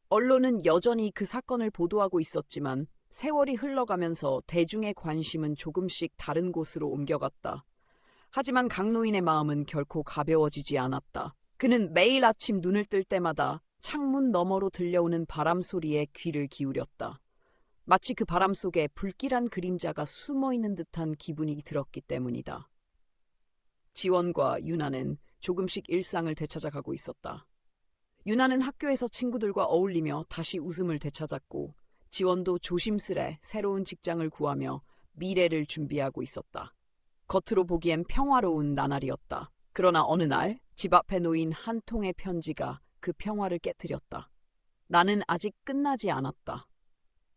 언론은 여전히 그 사건을 보도하고 있었지만 세월이 흘러가면서 대중의 관심은 조금씩 다른 곳으로 옮겨갔다. 하지만 강노인의 마음은 결코 가벼워지지 않았다. 그는 매일 아침 눈을 뜰 때마다 창문 너머로 들려오는 바람 소리에 귀를 기울였다. 마치 그 바람 속에 불길한 그림자가 숨어있는 듯한 기분이 들었기 때문이다. 지원과 유나는 조금씩 일상을 되찾아가고 있었다. 유나는 학교에서 친구들과 어울리며 다시 웃음을 되찾았고 지원도 조심스레 새로운 직장을 구하며 미래를 준비하고 있었다. 겉으로 보기엔 평화로운 나날이었다. 그러나 어느 날 집 앞에 놓인 한 통의 편지가 그 평화를 깨뜨렸다. 나는 아직 끝나지 않았다.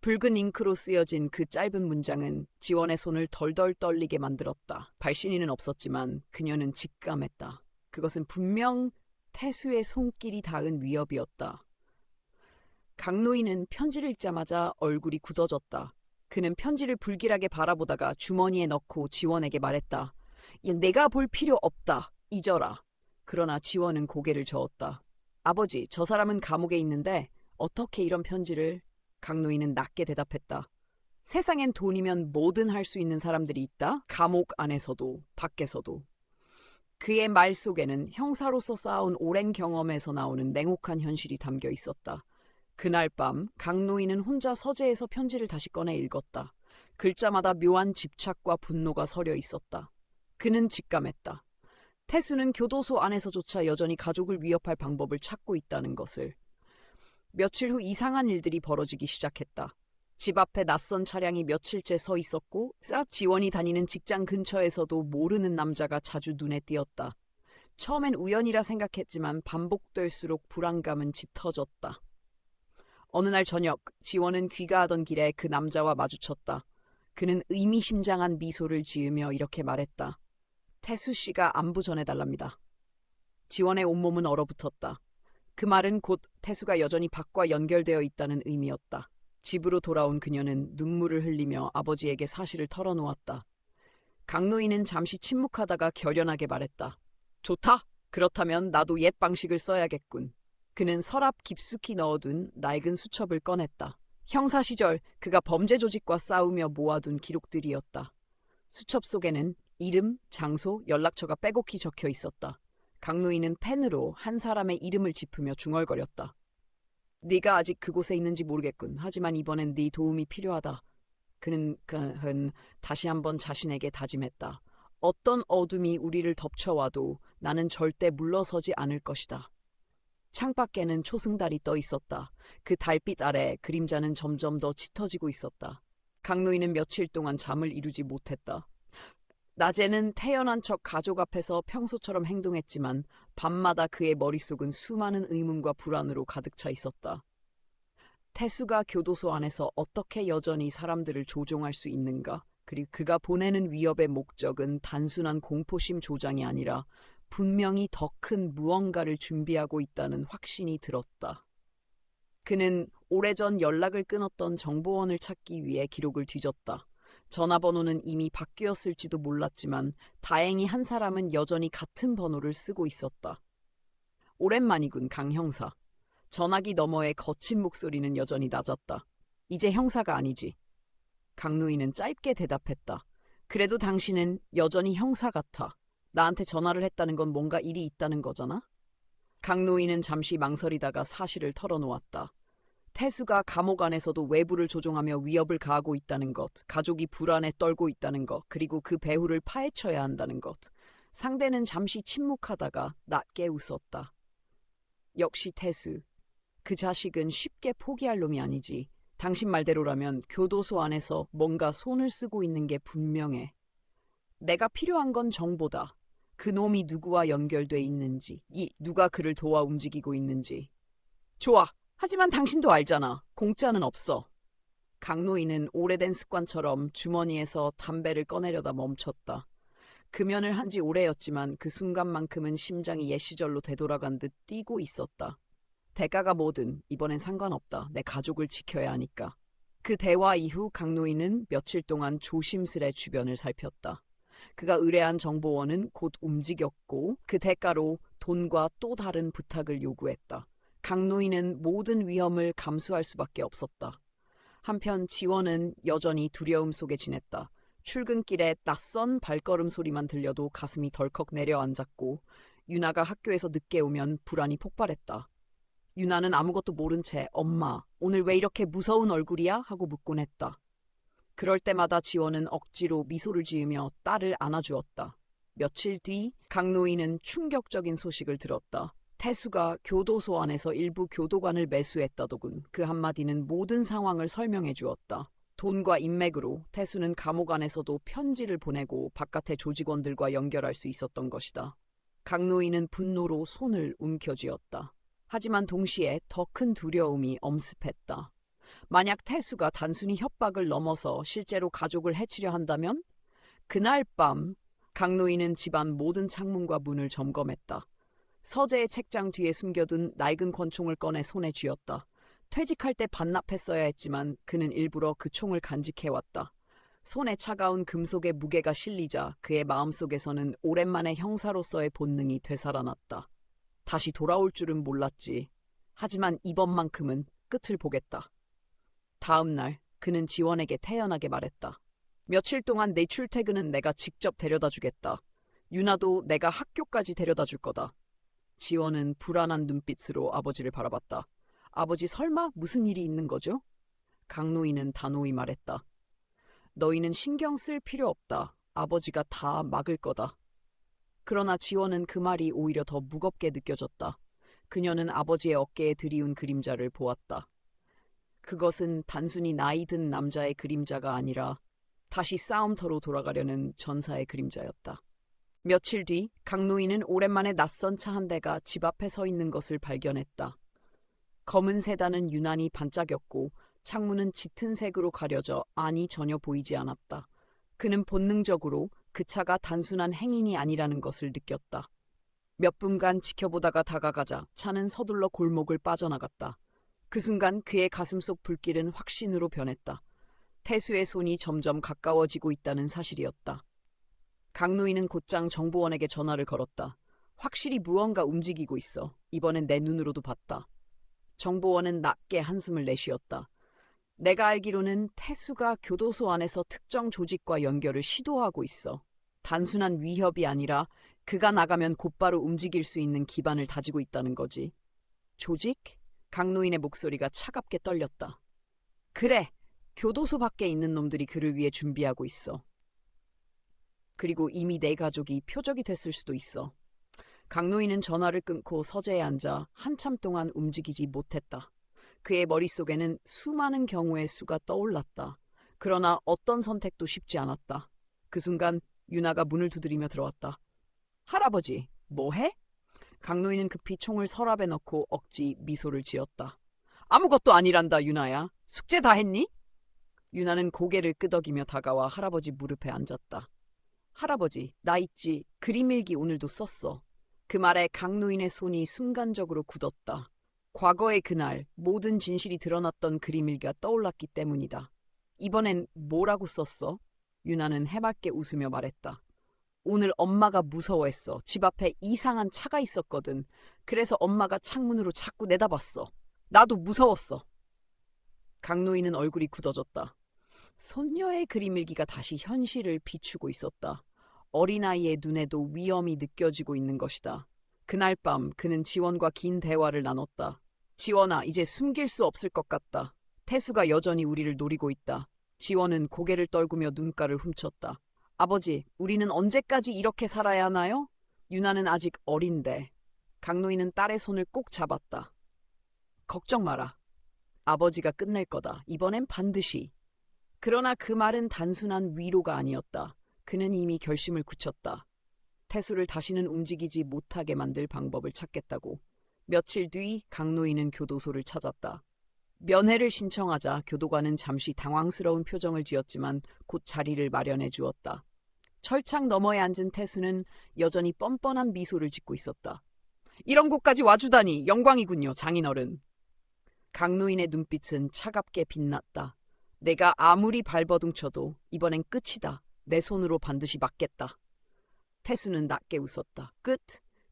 붉은 잉크로 쓰여진 그 짧은 문장은 지원의 손을 덜덜 떨리게 만들었다. 발신인은 없었지만 그녀는 직감했다. 그것은 분명 태수의 손길이 닿은 위협이었다. 강노인은 편지를 읽자마자 얼굴이 굳어졌다. 그는 편지를 불길하게 바라보다가 주머니에 넣고 지원에게 말했다. 내가 볼 필요 없다. 잊어라. 그러나 지원은 고개를 저었다. 아버지, 저 사람은 감옥에 있는데 어떻게 이런 편지를... 강노인은 낮게 대답했다. 세상엔 돈이면 뭐든 할 수 있는 사람들이 있다. 감옥 안에서도 밖에서도. 그의 말 속에는 형사로서 쌓아온 오랜 경험에서 나오는 냉혹한 현실이 담겨 있었다. 그날 밤 강노인은 혼자 서재에서 편지를 다시 꺼내 읽었다. 글자마다 묘한 집착과 분노가 서려 있었다. 그는 직감했다. 태수는 교도소 안에서조차 여전히 가족을 위협할 방법을 찾고 있다는 것을. 며칠 후 이상한 일들이 벌어지기 시작했다. 집 앞에 낯선 차량이 며칠째 서 있었고 지원이 다니는 직장 근처에서도 모르는 남자가 자주 눈에 띄었다. 처음엔 우연이라 생각했지만 반복될수록 불안감은 짙어졌다. 어느 날 저녁 지원은 귀가하던 길에 그 남자와 마주쳤다. 그는 의미심장한 미소를 지으며 이렇게 말했다. 태수 씨가 안부 전해달랍니다. 지원의 온몸은 얼어붙었다. 그 말은 곧 태수가 여전히 밖과 연결되어 있다는 의미였다. 집으로 돌아온 그녀는 눈물을 흘리며 아버지에게 사실을 털어놓았다. 강노인은 잠시 침묵하다가 결연하게 말했다. 좋다. 그렇다면 나도 옛 방식을 써야겠군. 그는 서랍 깊숙이 넣어둔 낡은 수첩을 꺼냈다. 형사 시절 그가 범죄 조직과 싸우며 모아둔 기록들이었다. 수첩 속에는 이름, 장소, 연락처가 빼곡히 적혀 있었다. 강노인은 펜으로 한 사람의 이름을 짚으며 중얼거렸다. 네가 아직 그곳에 있는지 모르겠군. 하지만 이번엔 네 도움이 필요하다. 그는 다시 한번 자신에게 다짐했다. 어떤 어둠이 우리를 덮쳐와도 나는 절대 물러서지 않을 것이다. 창밖에는 초승달이 떠 있었다. 그 달빛 아래 그림자는 점점 더 짙어지고 있었다. 강노인은 며칠 동안 잠을 이루지 못했다. 낮에는 태연한 척 가족 앞에서 평소처럼 행동했지만 밤마다 그의 머릿속은 수많은 의문과 불안으로 가득 차 있었다. 태수가 교도소 안에서 어떻게 여전히 사람들을 조종할 수 있는가? 그리고 그가 보내는 위협의 목적은 단순한 공포심 조장이 아니라 분명히 더 큰 무언가를 준비하고 있다는 확신이 들었다. 그는 오래전 연락을 끊었던 정보원을 찾기 위해 기록을 뒤졌다. 전화번호는 이미 바뀌었을지도 몰랐지만 다행히 한 사람은 여전히 같은 번호를 쓰고 있었다. 오랜만이군, 강 형사. 전화기 너머의 거친 목소리는 여전히 낮았다. 이제 형사가 아니지. 강노인은 짧게 대답했다. 그래도 당신은 여전히 형사 같아. 나한테 전화를 했다는 건 뭔가 일이 있다는 거잖아? 강노인은 잠시 망설이다가 사실을 털어놓았다. 태수가 감옥 안에서도 외부를 조종하며 위협을 가하고 있다는 것, 가족이 불안에 떨고 있다는 것, 그리고 그 배후를 파헤쳐야 한다는 것. 상대는 잠시 침묵하다가 낮게 웃었다. 역시 태수. 그 자식은 쉽게 포기할 놈이 아니지. 당신 말대로라면 교도소 안에서 뭔가 손을 쓰고 있는 게 분명해. 내가 필요한 건 정보다. 그 놈이 누구와 연결돼 있는지, 누가 그를 도와 움직이고 있는지. 좋아. 하지만 당신도 알잖아. 공짜는 없어. 강노인은 오래된 습관처럼 주머니에서 담배를 꺼내려다 멈췄다. 금연을 한 지 오래였지만 그 순간만큼은 심장이 옛 시절로 되돌아간 듯 뛰고 있었다. 대가가 뭐든 이번엔 상관없다. 내 가족을 지켜야 하니까. 그 대화 이후 강노인은 며칠 동안 조심스레 주변을 살폈다. 그가 의뢰한 정보원은 곧 움직였고 그 대가로 돈과 또 다른 부탁을 요구했다. 강노인은 모든 위험을 감수할 수밖에 없었다. 한편 지원은 여전히 두려움 속에 지냈다. 출근길에 낯선 발걸음 소리만 들려도 가슴이 덜컥 내려앉았고 유나가 학교에서 늦게 오면 불안이 폭발했다. 유나는 아무것도 모른 채 엄마, 오늘 왜 이렇게 무서운 얼굴이야? 하고 묻곤 했다. 그럴 때마다 지원은 억지로 미소를 지으며 딸을 안아주었다. 며칠 뒤 강노인은 충격적인 소식을 들었다. 태수가 교도소 안에서 일부 교도관을 매수했다더군. 그 한마디는 모든 상황을 설명해 주었다. 돈과 인맥으로 태수는 감옥 안에서도 편지를 보내고 바깥의 조직원들과 연결할 수 있었던 것이다. 강노인은 분노로 손을 움켜쥐었다. 하지만 동시에 더 큰 두려움이 엄습했다. 만약 태수가 단순히 협박을 넘어서 실제로 가족을 해치려 한다면? 그날 밤 강노인은 집안 모든 창문과 문을 점검했다. 서재의 책장 뒤에 숨겨둔 낡은 권총을 꺼내 손에 쥐었다. 퇴직할 때 반납했어야 했지만 그는 일부러 그 총을 간직해왔다. 손에 차가운 금속의 무게가 실리자 그의 마음속에서는 오랜만에 형사로서의 본능이 되살아났다. 다시 돌아올 줄은 몰랐지. 하지만 이번만큼은 끝을 보겠다. 다음 날 그는 지원에게 태연하게 말했다. 며칠 동안 내 출퇴근은 내가 직접 데려다 주겠다. 유나도 내가 학교까지 데려다 줄 거다. 지원은 불안한 눈빛으로 아버지를 바라봤다. 아버지 설마 무슨 일이 있는 거죠? 강노인은 단호히 말했다. 너희는 신경 쓸 필요 없다. 아버지가 다 막을 거다. 그러나 지원은 그 말이 오히려 더 무겁게 느껴졌다. 그녀는 아버지의 어깨에 드리운 그림자를 보았다. 그것은 단순히 나이 든 남자의 그림자가 아니라 다시 싸움터로 돌아가려는 전사의 그림자였다. 며칠 뒤 강노인은 오랜만에 낯선 차 한 대가 집 앞에 서 있는 것을 발견했다. 검은 세단은 유난히 반짝였고 창문은 짙은 색으로 가려져 안이 전혀 보이지 않았다. 그는 본능적으로 그 차가 단순한 행인이 아니라는 것을 느꼈다. 몇 분간 지켜보다가 다가가자 차는 서둘러 골목을 빠져나갔다. 그 순간 그의 가슴속 불길은 확신으로 변했다. 태수의 손이 점점 가까워지고 있다는 사실이었다. 강노인은 곧장 정보원에게 전화를 걸었다. 확실히 무언가 움직이고 있어. 이번엔 내 눈으로도 봤다. 정보원은 낮게 한숨을 내쉬었다. 내가 알기로는 태수가 교도소 안에서 특정 조직과 연결을 시도하고 있어. 단순한 위협이 아니라 그가 나가면 곧바로 움직일 수 있는 기반을 다지고 있다는 거지. 조직? 강노인의 목소리가 차갑게 떨렸다. 그래, 교도소 밖에 있는 놈들이 그를 위해 준비하고 있어. 그리고 이미 내 가족이 표적이 됐을 수도 있어. 강노인은 전화를 끊고 서재에 앉아 한참 동안 움직이지 못했다. 그의 머릿속에는 수많은 경우의 수가 떠올랐다. 그러나 어떤 선택도 쉽지 않았다. 그 순간 유나가 문을 두드리며 들어왔다. 할아버지, 뭐해? 강노인은 급히 총을 서랍에 넣고 억지 미소를 지었다. 아무것도 아니란다, 유나야. 숙제 다 했니? 유나는 고개를 끄덕이며 다가와 할아버지 무릎에 앉았다. 할아버지, 나 있지. 그림 일기 오늘도 썼어. 그 말에 강노인의 손이 순간적으로 굳었다. 과거의 그날 모든 진실이 드러났던 그림 일기가 떠올랐기 때문이다. 이번엔 뭐라고 썼어? 유나는 해맑게 웃으며 말했다. 오늘 엄마가 무서워했어. 집 앞에 이상한 차가 있었거든. 그래서 엄마가 창문으로 자꾸 내다봤어. 나도 무서웠어. 강노인은 얼굴이 굳어졌다. 손녀의 그림일기가 다시 현실을 비추고 있었다. 어린아이의 눈에도 위험이 느껴지고 있는 것이다. 그날 밤 그는 지원과 긴 대화를 나눴다. 지원아, 이제 숨길 수 없을 것 같다. 태수가 여전히 우리를 노리고 있다. 지원은 고개를 떨구며 눈가를 훔쳤다. 아버지, 우리는 언제까지 이렇게 살아야 하나요? 유나는 아직 어린데. 강노인은 딸의 손을 꼭 잡았다. 걱정 마라. 아버지가 끝낼 거다. 이번엔 반드시. 그러나 그 말은 단순한 위로가 아니었다. 그는 이미 결심을 굳혔다. 태수를 다시는 움직이지 못하게 만들 방법을 찾겠다고. 며칠 뒤 강노인은 교도소를 찾았다. 면회를 신청하자 교도관은 잠시 당황스러운 표정을 지었지만 곧 자리를 마련해 주었다. 철창 너머에 앉은 태수는 여전히 뻔뻔한 미소를 짓고 있었다. 이런 곳까지 와주다니 영광이군요, 장인어른. 강노인의 눈빛은 차갑게 빛났다. 내가 아무리 발버둥쳐도 이번엔 끝이다. 내 손으로 반드시 막겠다. 태수는 낮게 웃었다. 끝?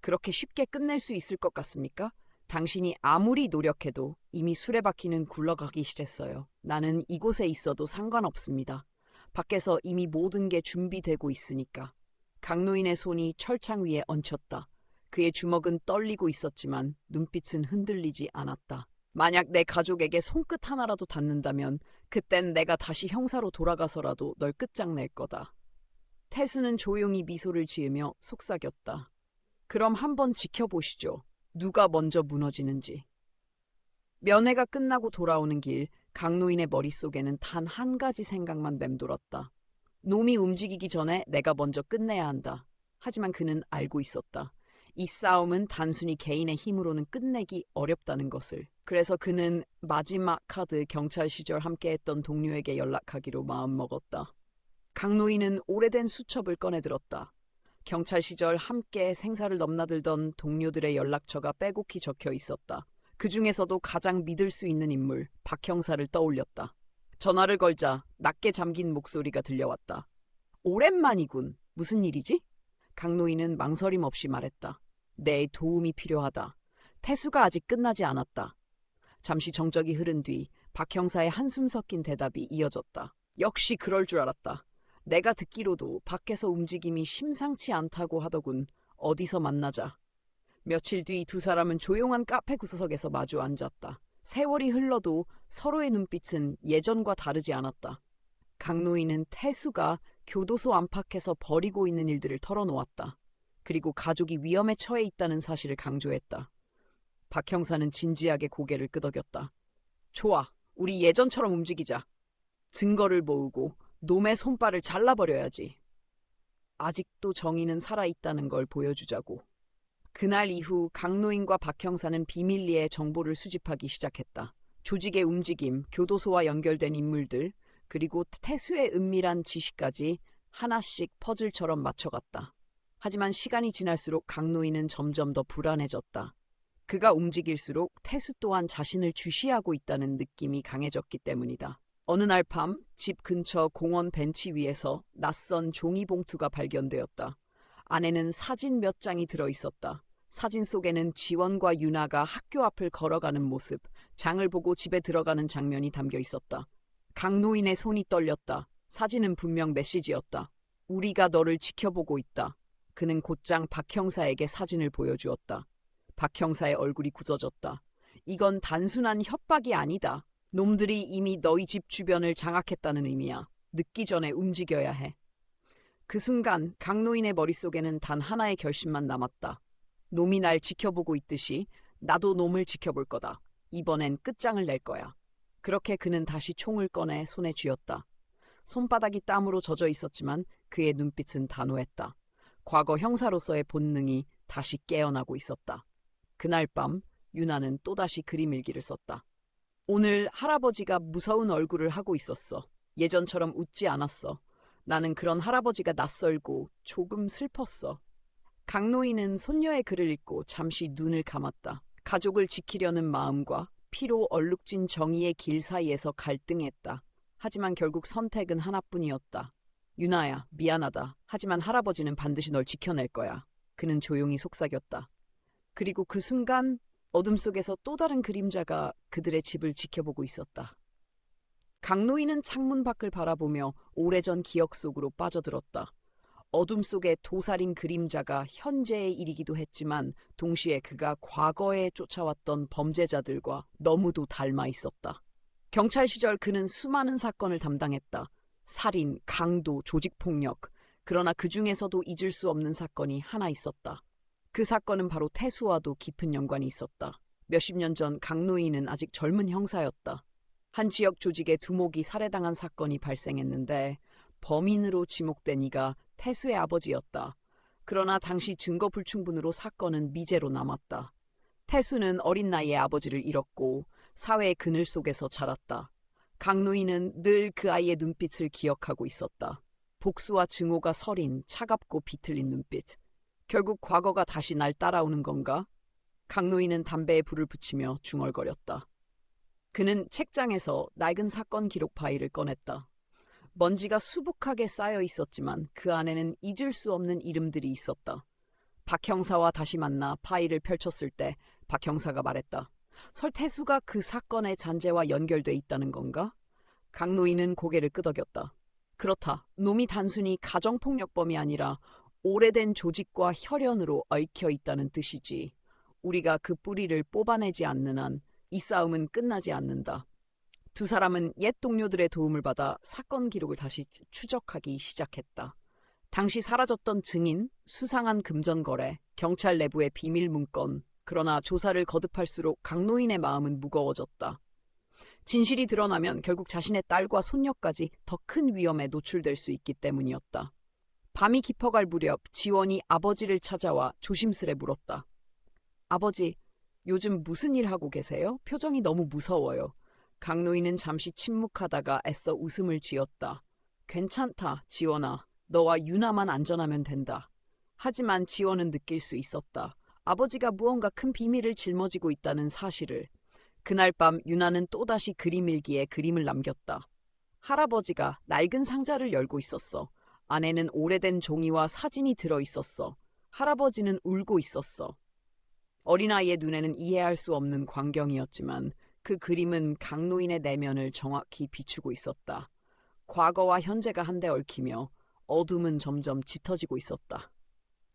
그렇게 쉽게 끝낼 수 있을 것 같습니까? 당신이 아무리 노력해도 이미 수레바퀴는 굴러가기 싫었어요. 나는 이곳에 있어도 상관없습니다. 밖에서 이미 모든 게 준비되고 있으니까. 강노인의 손이 철창 위에 얹혔다. 그의 주먹은 떨리고 있었지만 눈빛은 흔들리지 않았다. 만약 내 가족에게 손끝 하나라도 닿는다면 그땐 내가 다시 형사로 돌아가서라도 널 끝장낼 거다. 태수는 조용히 미소를 지으며 속삭였다. 그럼 한번 지켜보시죠. 누가 먼저 무너지는지. 면회가 끝나고 돌아오는 길 강노인의 머릿속에는 단 한 가지 생각만 맴돌았다. 놈이 움직이기 전에 내가 먼저 끝내야 한다. 하지만 그는 알고 있었다. 이 싸움은 단순히 개인의 힘으로는 끝내기 어렵다는 것을. 그래서 그는 마지막 카드 경찰 시절 함께했던 동료에게 연락하기로 마음먹었다. 강노인은 오래된 수첩을 꺼내들었다. 경찰 시절 함께 생사를 넘나들던 동료들의 연락처가 빼곡히 적혀 있었다. 그 중에서도 가장 믿을 수 있는 인물, 박 형사를 떠올렸다. 전화를 걸자 낮게 잠긴 목소리가 들려왔다. 오랜만이군. 무슨 일이지? 강노인은 망설임 없이 말했다. 내 도움이 필요하다. 태수가 아직 끝나지 않았다. 잠시 정적이 흐른 뒤 박 형사의 한숨 섞인 대답이 이어졌다. 역시 그럴 줄 알았다. 내가 듣기로도 밖에서 움직임이 심상치 않다고 하더군. 어디서 만나자. 며칠 뒤 두 사람은 조용한 카페 구석에서 마주 앉았다. 세월이 흘러도 서로의 눈빛은 예전과 다르지 않았다. 강노인은 태수가 교도소 안팎에서 벌이고 있는 일들을 털어놓았다. 그리고 가족이 위험에 처해 있다는 사실을 강조했다. 박 형사는 진지하게 고개를 끄덕였다. 좋아, 우리 예전처럼 움직이자. 증거를 모으고 놈의 손발을 잘라버려야지. 아직도 정의는 살아있다는 걸 보여주자고. 그날 이후 강노인과 박 형사는 비밀리에 정보를 수집하기 시작했다. 조직의 움직임, 교도소와 연결된 인물들, 그리고 태수의 은밀한 지시까지 하나씩 퍼즐처럼 맞춰갔다. 하지만 시간이 지날수록 강노인은 점점 더 불안해졌다. 그가 움직일수록 태수 또한 자신을 주시하고 있다는 느낌이 강해졌기 때문이다. 어느 날 밤 집 근처 공원 벤치 위에서 낯선 종이봉투가 발견되었다. 안에는 사진 몇 장이 들어있었다. 사진 속에는 지원과 유나가 학교 앞을 걸어가는 모습, 장을 보고 집에 들어가는 장면이 담겨 있었다. 강노인의 손이 떨렸다. 사진은 분명 메시지였다. 우리가 너를 지켜보고 있다. 그는 곧장 박 형사에게 사진을 보여주었다. 박 형사의 얼굴이 굳어졌다. 이건 단순한 협박이 아니다. 놈들이 이미 너희 집 주변을 장악했다는 의미야. 늦기 전에 움직여야 해. 그 순간 강노인의 머릿속에는 단 하나의 결심만 남았다. 놈이 날 지켜보고 있듯이 나도 놈을 지켜볼 거다. 이번엔 끝장을 낼 거야. 그렇게 그는 다시 총을 꺼내 손에 쥐었다. 손바닥이 땀으로 젖어 있었지만 그의 눈빛은 단호했다. 과거 형사로서의 본능이 다시 깨어나고 있었다. 그날 밤 유나는 또다시 그림 일기를 썼다. 오늘 할아버지가 무서운 얼굴을 하고 있었어. 예전처럼 웃지 않았어. 나는 그런 할아버지가 낯설고 조금 슬펐어. 강노인은 손녀의 글을 읽고 잠시 눈을 감았다. 가족을 지키려는 마음과 피로 얼룩진 정의의 길 사이에서 갈등했다. 하지만 결국 선택은 하나뿐이었다. 유나야, 미안하다. 하지만 할아버지는 반드시 널 지켜낼 거야. 그는 조용히 속삭였다. 그리고 그 순간 어둠 속에서 또 다른 그림자가 그들의 집을 지켜보고 있었다. 강노인은 창문 밖을 바라보며 오래전 기억 속으로 빠져들었다. 어둠 속의 도살인 그림자가 현재의 일이기도 했지만 동시에 그가 과거에 쫓아왔던 범죄자들과 너무도 닮아 있었다. 경찰 시절 그는 수많은 사건을 담당했다. 살인, 강도, 조직폭력. 그러나 그 중에서도 잊을 수 없는 사건이 하나 있었다. 그 사건은 바로 태수와도 깊은 연관이 있었다. 몇십 년 전 강노인은 아직 젊은 형사였다. 한 지역 조직의 두목이 살해당한 사건이 발생했는데 범인으로 지목된 이가 태수의 아버지였다. 그러나 당시 증거 불충분으로 사건은 미제로 남았다. 태수는 어린 나이에 아버지를 잃었고 사회의 그늘 속에서 자랐다. 강노인은 늘 그 아이의 눈빛을 기억하고 있었다. 복수와 증오가 서린 차갑고 비틀린 눈빛. 결국 과거가 다시 날 따라오는 건가? 강노인은 담배에 불을 붙이며 중얼거렸다. 그는 책장에서 낡은 사건 기록 파일을 꺼냈다. 먼지가 수북하게 쌓여 있었지만 그 안에는 잊을 수 없는 이름들이 있었다. 박 형사와 다시 만나 파일을 펼쳤을 때 박 형사가 말했다. 설태수가 그 사건의 잔재와 연결돼 있다는 건가? 강노인은 고개를 끄덕였다. 그렇다. 놈이 단순히 가정폭력범이 아니라 오래된 조직과 혈연으로 얽혀 있다는 뜻이지. 우리가 그 뿌리를 뽑아내지 않는 한 이 싸움은 끝나지 않는다. 두 사람은 옛 동료들의 도움을 받아 사건 기록을 다시 추적하기 시작했다. 당시 사라졌던 증인, 수상한 금전거래, 경찰 내부의 비밀 문건. 그러나 조사를 거듭할수록 강노인의 마음은 무거워졌다. 진실이 드러나면 결국 자신의 딸과 손녀까지 더 큰 위험에 노출될 수 있기 때문이었다. 밤이 깊어갈 무렵 지원이 아버지를 찾아와 조심스레 물었다. 아버지, 요즘 무슨 일 하고 계세요? 표정이 너무 무서워요. 강노인은 잠시 침묵하다가 애써 웃음을 지었다. 괜찮다, 지원아. 너와 유나만 안전하면 된다. 하지만 지원은 느낄 수 있었다. 아버지가 무언가 큰 비밀을 짊어지고 있다는 사실을. 그날 밤 유나는 또다시 그림 일기에 그림을 남겼다. 할아버지가 낡은 상자를 열고 있었어. 안에는 오래된 종이와 사진이 들어 있었어. 할아버지는 울고 있었어. 어린아이의 눈에는 이해할 수 없는 광경이었지만 그 그림은 강노인의 내면을 정확히 비추고 있었다. 과거와 현재가 한데 얽히며 어둠은 점점 짙어지고 있었다.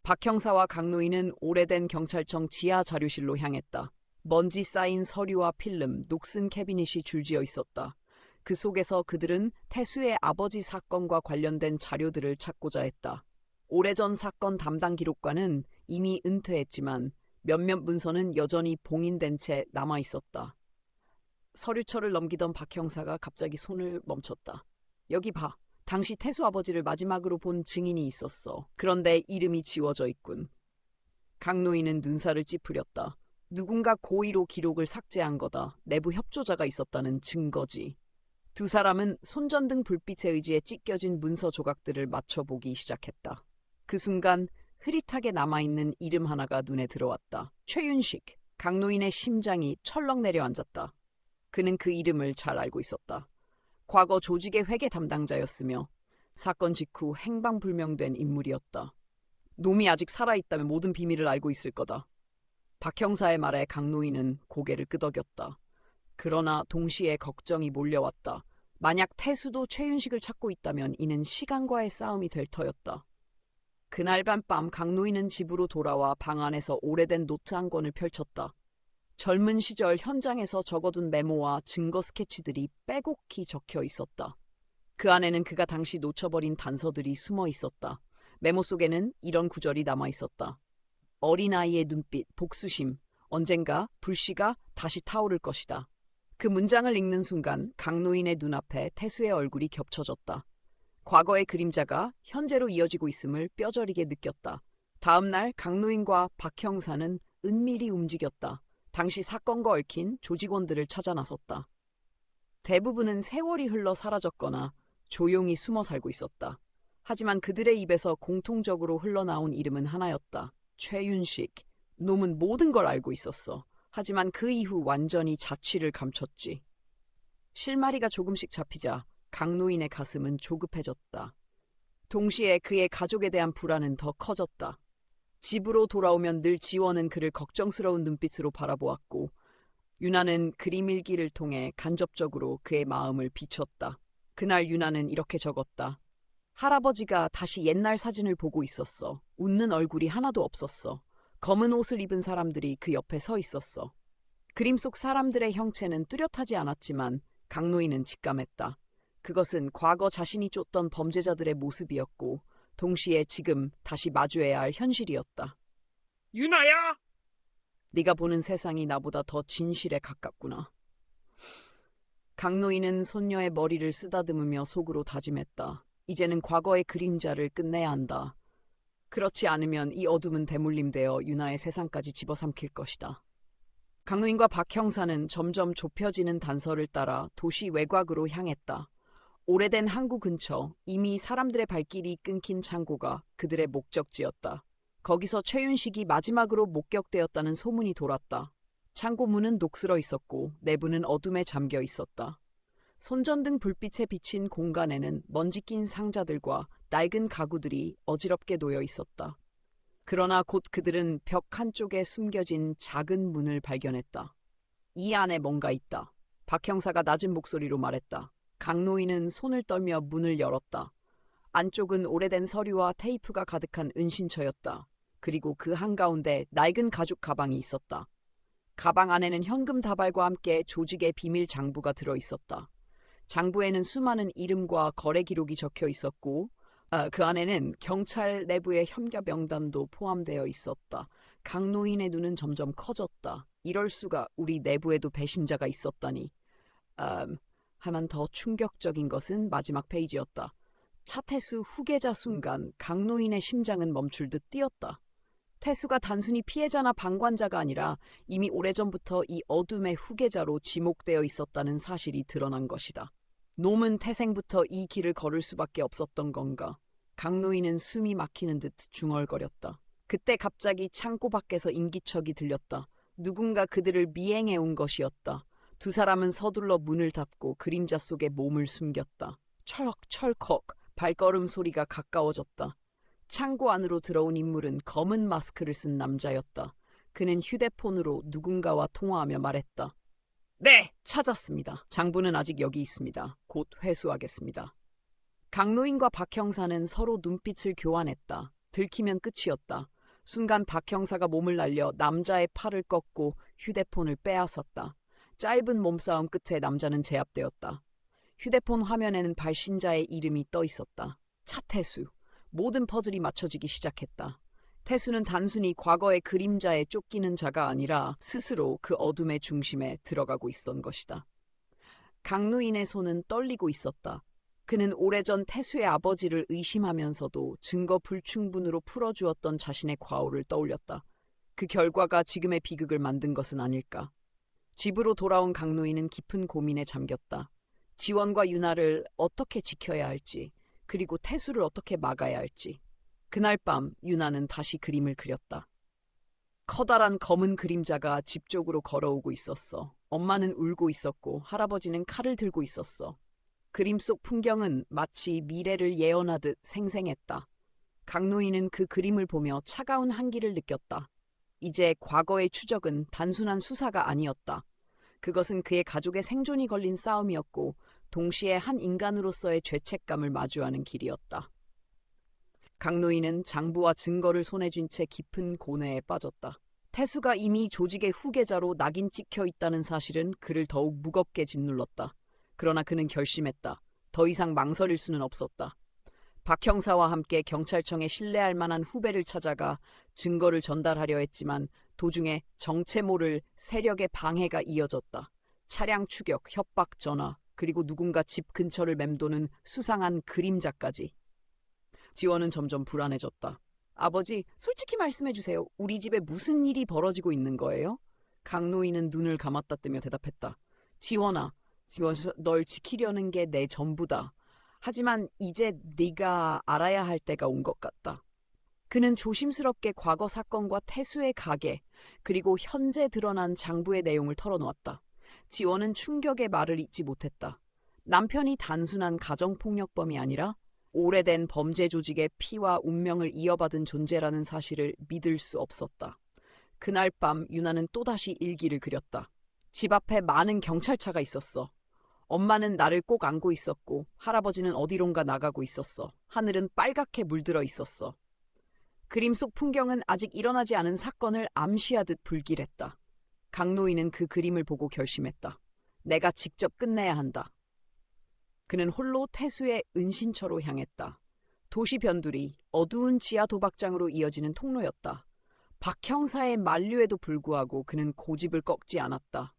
박 형사와 강노인은 오래된 경찰청 지하 자료실로 향했다. 먼지 쌓인 서류와 필름, 녹슨 캐비닛이 줄지어 있었다. 그 속에서 그들은 태수의 아버지 사건과 관련된 자료들을 찾고자 했다. 오래전 사건 담당 기록관은 이미 은퇴했지만 몇몇 문서는 여전히 봉인된 채 남아 있었다. 서류철을 넘기던 박 형사가 갑자기 손을 멈췄다. 여기 봐. 당시 태수 아버지를 마지막으로 본 증인이 있었어. 그런데 이름이 지워져 있군. 강노인은 눈살을 찌푸렸다. 누군가 고의로 기록을 삭제한 거다. 내부 협조자가 있었다는 증거지. 두 사람은 손전등 불빛에 의지해 찢겨진 문서 조각들을 맞춰보기 시작했다. 그 순간 흐릿하게 남아있는 이름 하나가 눈에 들어왔다. 최윤식. 강노인의 심장이 철렁 내려앉았다. 그는 그 이름을 잘 알고 있었다. 과거 조직의 회계 담당자였으며 사건 직후 행방불명된 인물이었다. 놈이 아직 살아있다면 모든 비밀을 알고 있을 거다. 박 형사의 말에 강노인은 고개를 끄덕였다. 그러나 동시에 걱정이 몰려왔다. 만약 태수도 최윤식을 찾고 있다면 이는 시간과의 싸움이 될 터였다. 그날 밤 강노인은 집으로 돌아와 방 안에서 오래된 노트 한 권을 펼쳤다. 젊은 시절 현장에서 적어둔 메모와 증거 스케치들이 빼곡히 적혀 있었다. 그 안에는 그가 당시 놓쳐버린 단서들이 숨어 있었다. 메모 속에는 이런 구절이 남아 있었다. 어린아이의 눈빛, 복수심, 언젠가 불씨가 다시 타오를 것이다. 그 문장을 읽는 순간 강노인의 눈앞에 태수의 얼굴이 겹쳐졌다. 과거의 그림자가 현재로 이어지고 있음을 뼈저리게 느꼈다. 다음 날 강노인과 박 형사는 은밀히 움직였다. 당시 사건과 얽힌 조직원들을 찾아 나섰다. 대부분은 세월이 흘러 사라졌거나 조용히 숨어 살고 있었다. 하지만 그들의 입에서 공통적으로 흘러나온 이름은 하나였다. 최윤식. 놈은 모든 걸 알고 있었어. 하지만 그 이후 완전히 자취를 감췄지. 실마리가 조금씩 잡히자 강노인의 가슴은 조급해졌다. 동시에 그의 가족에 대한 불안은 더 커졌다. 집으로 돌아오면 늘 지원은 그를 걱정스러운 눈빛으로 바라보았고 유나는 그림 일기를 통해 간접적으로 그의 마음을 비췄다. 그날 유나는 이렇게 적었다. 할아버지가 다시 옛날 사진을 보고 있었어. 웃는 얼굴이 하나도 없었어. 검은 옷을 입은 사람들이 그 옆에 서 있었어. 그림 속 사람들의 형체는 뚜렷하지 않았지만 강노인은 직감했다. 그것은 과거 자신이 쫓던 범죄자들의 모습이었고 동시에 지금 다시 마주해야 할 현실이었다. 유나야! 네가 보는 세상이 나보다 더 진실에 가깝구나. 강노인은 손녀의 머리를 쓰다듬으며 속으로 다짐했다. 이제는 과거의 그림자를 끝내야 한다. 그렇지 않으면 이 어둠은 대물림되어 유나의 세상까지 집어삼킬 것이다. 강노인과 박 형사는 점점 좁혀지는 단서를 따라 도시 외곽으로 향했다. 오래된 항구 근처 이미 사람들의 발길이 끊긴 창고가 그들의 목적지였다. 거기서 최윤식이 마지막으로 목격되었다는 소문이 돌았다. 창고 문은 녹슬어 있었고 내부는 어둠에 잠겨 있었다. 손전등 불빛에 비친 공간에는 먼지 낀 상자들과 낡은 가구들이 어지럽게 놓여 있었다. 그러나 곧 그들은 벽 한쪽에 숨겨진 작은 문을 발견했다. 이 안에 뭔가 있다. 박 형사가 낮은 목소리로 말했다. 강노인은 손을 떨며 문을 열었다. 안쪽은 오래된 서류와 테이프가 가득한 은신처였다. 그리고 그 한가운데 낡은 가죽 가방이 있었다. 가방 안에는 현금 다발과 함께 조직의 비밀 장부가 들어 있었다. 장부에는 수많은 이름과 거래 기록이 적혀 있었고 그 안에는 경찰 내부의 현금 명단도 포함되어 있었다. 강노인의 눈은 점점 커졌다. 이럴 수가, 우리 내부에도 배신자가 있었다니. 하만 더 충격적인 것은 마지막 페이지였다. 차태수 후계자 순간 강노인의 심장은 멈출 듯 뛰었다. 태수가 단순히 피해자나 방관자가 아니라 이미 오래전부터 이 어둠의 후계자로 지목되어 있었다는 사실이 드러난 것이다. 놈은 태생부터 이 길을 걸을 수밖에 없었던 건가. 강노인은 숨이 막히는 듯 중얼거렸다. 그때 갑자기 창고 밖에서 인기척이 들렸다. 누군가 그들을 미행해 온 것이었다. 두 사람은 서둘러 문을 닫고 그림자 속에 몸을 숨겼다. 철컥철컥 발걸음 소리가 가까워졌다. 창고 안으로 들어온 인물은 검은 마스크를 쓴 남자였다. 그는 휴대폰으로 누군가와 통화하며 말했다. 네, 찾았습니다. 장부는 아직 여기 있습니다. 곧 회수하겠습니다. 강노인과 박 형사는 서로 눈빛을 교환했다. 들키면 끝이었다. 순간 박 형사가 몸을 날려 남자의 팔을 꺾고 휴대폰을 빼앗았다. 짧은 몸싸움 끝에 남자는 제압되었다. 휴대폰 화면에는 발신자의 이름이 떠 있었다. 차태수. 모든 퍼즐이 맞춰지기 시작했다. 태수는 단순히 과거의 그림자에 쫓기는 자가 아니라 스스로 그 어둠의 중심에 들어가고 있었던 것이다. 강누인의 손은 떨리고 있었다. 그는 오래전 태수의 아버지를 의심하면서도 증거 불충분으로 풀어주었던 자신의 과오를 떠올렸다. 그 결과가 지금의 비극을 만든 것은 아닐까. 집으로 돌아온 강누인은 깊은 고민에 잠겼다. 지원과 유나를 어떻게 지켜야 할지, 그리고 태수를 어떻게 막아야 할지. 그날 밤 유나는 다시 그림을 그렸다. 커다란 검은 그림자가 집 쪽으로 걸어오고 있었어. 엄마는 울고 있었고 할아버지는 칼을 들고 있었어. 그림 속 풍경은 마치 미래를 예언하듯 생생했다. 강노인은 그 그림을 보며 차가운 한기를 느꼈다. 이제 과거의 추적은 단순한 수사가 아니었다. 그것은 그의 가족의 생존이 걸린 싸움이었고 동시에 한 인간으로서의 죄책감을 마주하는 길이었다. 강노인은 장부와 증거를 손에 쥔 채 깊은 고뇌에 빠졌다. 태수가 이미 조직의 후계자로 낙인 찍혀 있다는 사실은 그를 더욱 무겁게 짓눌렀다. 그러나 그는 결심했다. 더 이상 망설일 수는 없었다. 박 형사와 함께 경찰청에 신뢰할 만한 후배를 찾아가 증거를 전달하려 했지만 도중에 정체 모를 세력의 방해가 이어졌다. 차량 추격, 협박 전화, 그리고 누군가 집 근처를 맴도는 수상한 그림자까지. 지원은 점점 불안해졌다. 아버지, 솔직히 말씀해 주세요. 우리 집에 무슨 일이 벌어지고 있는 거예요? 강노인은 눈을 감았다 뜨며 대답했다. 지원아, 널 지키려는 게 내 전부다. 하지만 이제 네가 알아야 할 때가 온 것 같다. 그는 조심스럽게 과거 사건과 태수의 가계, 그리고 현재 드러난 장부의 내용을 털어놓았다. 지원은 충격의 말을 잇지 못했다. 남편이 단순한 가정폭력범이 아니라 오래된 범죄 조직의 피와 운명을 이어받은 존재라는 사실을 믿을 수 없었다. 그날 밤 유나는 또다시 일기를 그렸다. 집 앞에 많은 경찰차가 있었어. 엄마는 나를 꼭 안고 있었고 할아버지는 어디론가 나가고 있었어. 하늘은 빨갛게 물들어 있었어. 그림 속 풍경은 아직 일어나지 않은 사건을 암시하듯 불길했다. 강노인은 그 그림을 보고 결심했다. 내가 직접 끝내야 한다. 그는 홀로 태수의 은신처로 향했다. 도시 변두리, 어두운 지하 도박장으로 이어지는 통로였다. 박 형사의 만류에도 불구하고 그는 고집을 꺾지 않았다.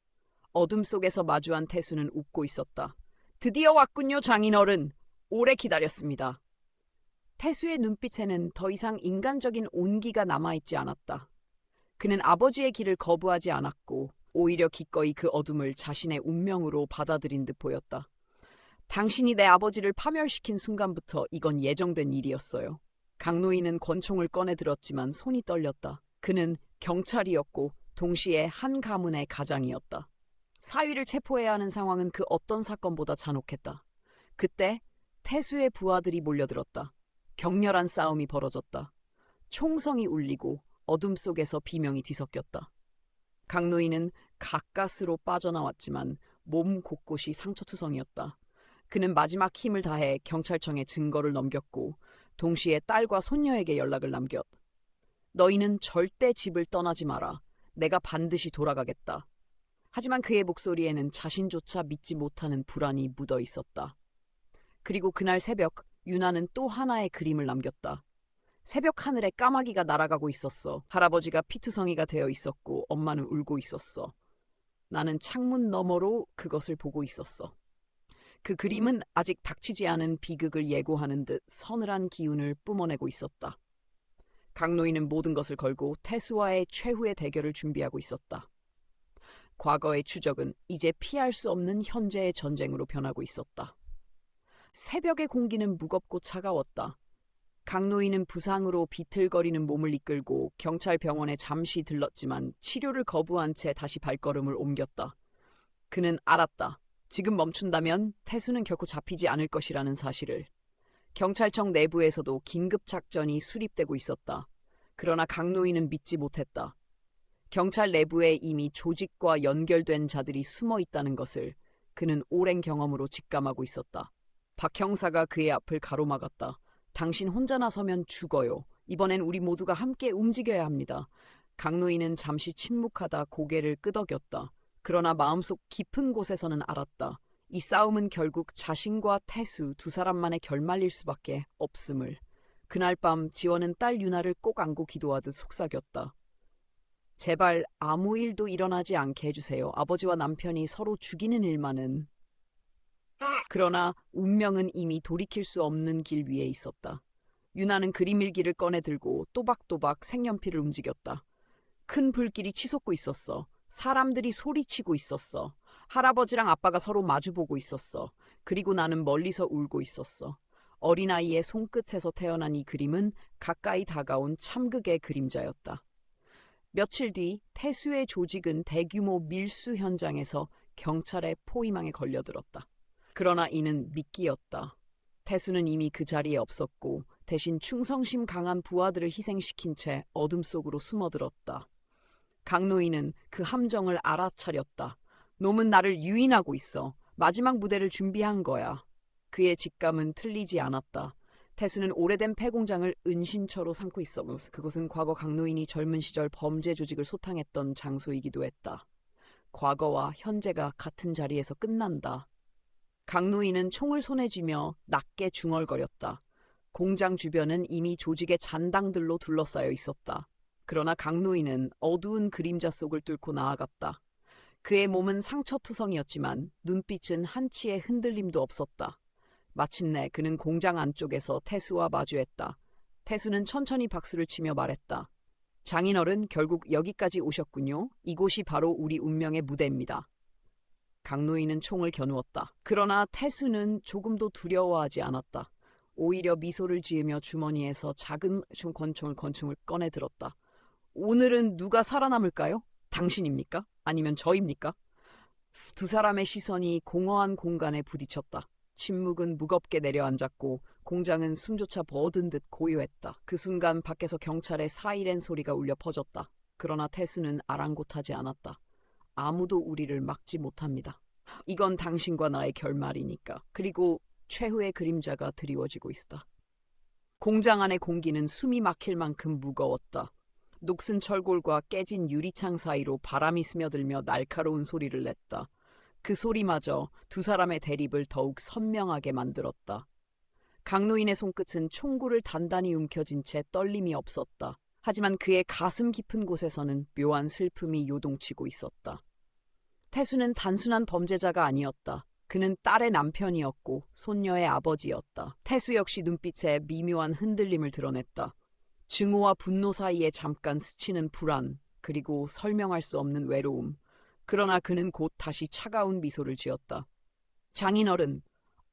어둠 속에서 마주한 태수는 웃고 있었다. 드디어 왔군요, 장인어른. 오래 기다렸습니다. 태수의 눈빛에는 더 이상 인간적인 온기가 남아있지 않았다. 그는 아버지의 길을 거부하지 않았고 오히려 기꺼이 그 어둠을 자신의 운명으로 받아들인 듯 보였다. 당신이 내 아버지를 파멸시킨 순간부터 이건 예정된 일이었어요. 강노인은 권총을 꺼내 들었지만 손이 떨렸다. 그는 경찰이었고 동시에 한 가문의 가장이었다. 사위를 체포해야 하는 상황은 그 어떤 사건보다 잔혹했다. 그때 태수의 부하들이 몰려들었다. 격렬한 싸움이 벌어졌다. 총성이 울리고 어둠 속에서 비명이 뒤섞였다. 강노인은 가까스로 빠져나왔지만 몸 곳곳이 상처투성이었다. 그는 마지막 힘을 다해 경찰청에 증거를 넘겼고 동시에 딸과 손녀에게 연락을 남겼. 너희는 절대 집을 떠나지 마라. 내가 반드시 돌아가겠다. 하지만 그의 목소리에는 자신조차 믿지 못하는 불안이 묻어 있었다. 그리고 그날 새벽 유나는 또 하나의 그림을 남겼다. 새벽 하늘에 까마귀가 날아가고 있었어. 할아버지가 피투성이가 되어 있었고 엄마는 울고 있었어. 나는 창문 너머로 그것을 보고 있었어. 그 그림은 아직 닥치지 않은 비극을 예고하는 듯 서늘한 기운을 뿜어내고 있었다. 강노인은 모든 것을 걸고 태수와의 최후의 대결을 준비하고 있었다. 과거의 추적은 이제 피할 수 없는 현재의 전쟁으로 변하고 있었다. 새벽의 공기는 무겁고 차가웠다. 강노인은 부상으로 비틀거리는 몸을 이끌고 경찰 병원에 잠시 들렀지만 치료를 거부한 채 다시 발걸음을 옮겼다. 그는 알았다. 지금 멈춘다면 태수는 결코 잡히지 않을 것이라는 사실을. 경찰청 내부에서도 긴급 작전이 수립되고 있었다. 그러나 강노인은 믿지 못했다. 경찰 내부에 이미 조직과 연결된 자들이 숨어 있다는 것을 그는 오랜 경험으로 직감하고 있었다. 박 형사가 그의 앞을 가로막았다. 당신 혼자 나서면 죽어요. 이번엔 우리 모두가 함께 움직여야 합니다. 강노인은 잠시 침묵하다 고개를 끄덕였다. 그러나 마음속 깊은 곳에서는 알았다. 이 싸움은 결국 자신과 태수 두 사람만의 결말일 수밖에 없음을. 그날 밤 지원은 딸 유나를 꼭 안고 기도하듯 속삭였다. 제발 아무 일도 일어나지 않게 해주세요. 아버지와 남편이 서로 죽이는 일만은. 그러나 운명은 이미 돌이킬 수 없는 길 위에 있었다. 유나는 그림일기를 꺼내 들고 또박또박 색연필을 움직였다. 큰 불길이 치솟고 있었어. 사람들이 소리치고 있었어. 할아버지랑 아빠가 서로 마주보고 있었어. 그리고 나는 멀리서 울고 있었어. 어린아이의 손끝에서 태어난 이 그림은 가까이 다가온 참극의 그림자였다. 며칠 뒤 태수의 조직은 대규모 밀수 현장에서 경찰의 포위망에 걸려들었다. 그러나 이는 미끼였다. 태수는 이미 그 자리에 없었고 대신 충성심 강한 부하들을 희생시킨 채 어둠 속으로 숨어들었다. 강노인은 그 함정을 알아차렸다. 놈은 나를 유인하고 있어. 마지막 무대를 준비한 거야. 그의 직감은 틀리지 않았다. 태수는 오래된 폐공장을 은신처로 삼고 있어. 그곳은 과거 강노인이 젊은 시절 범죄 조직을 소탕했던 장소이기도 했다. 과거와 현재가 같은 자리에서 끝난다. 강노인은 총을 손에 쥐며 낮게 중얼거렸다. 공장 주변은 이미 조직의 잔당들로 둘러싸여 있었다. 그러나 강노인은 어두운 그림자 속을 뚫고 나아갔다. 그의 몸은 상처투성이었지만 눈빛은 한치의 흔들림도 없었다. 마침내 그는 공장 안쪽에서 태수와 마주했다. 태수는 천천히 박수를 치며 말했다. 장인어른, 결국 여기까지 오셨군요. 이곳이 바로 우리 운명의 무대입니다. 강노인은 총을 겨누었다. 그러나 태수는 조금도 두려워하지 않았다. 오히려 미소를 지으며 주머니에서 작은 권총을 꺼내 들었다. 오늘은 누가 살아남을까요? 당신입니까? 아니면 저입니까? 두 사람의 시선이 공허한 공간에 부딪혔다. 침묵은 무겁게 내려앉았고 공장은 숨조차 멎은 듯 고요했다. 그 순간 밖에서 경찰의 사이렌 소리가 울려 퍼졌다. 그러나 태수는 아랑곳하지 않았다. 아무도 우리를 막지 못합니다. 이건 당신과 나의 결말이니까. 그리고 최후의 그림자가 드리워지고 있다. 공장 안의 공기는 숨이 막힐 만큼 무거웠다. 녹슨 철골과 깨진 유리창 사이로 바람이 스며들며 날카로운 소리를 냈다. 그 소리마저 두 사람의 대립을 더욱 선명하게 만들었다. 강노인의 손끝은 총구를 단단히 움켜쥔 채 떨림이 없었다. 하지만 그의 가슴 깊은 곳에서는 묘한 슬픔이 요동치고 있었다. 태수는 단순한 범죄자가 아니었다. 그는 딸의 남편이었고 손녀의 아버지였다. 태수 역시 눈빛에 미묘한 흔들림을 드러냈다. 증오와 분노 사이에 잠깐 스치는 불안, 그리고 설명할 수 없는 외로움. 그러나 그는 곧 다시 차가운 미소를 지었다. 장인어른,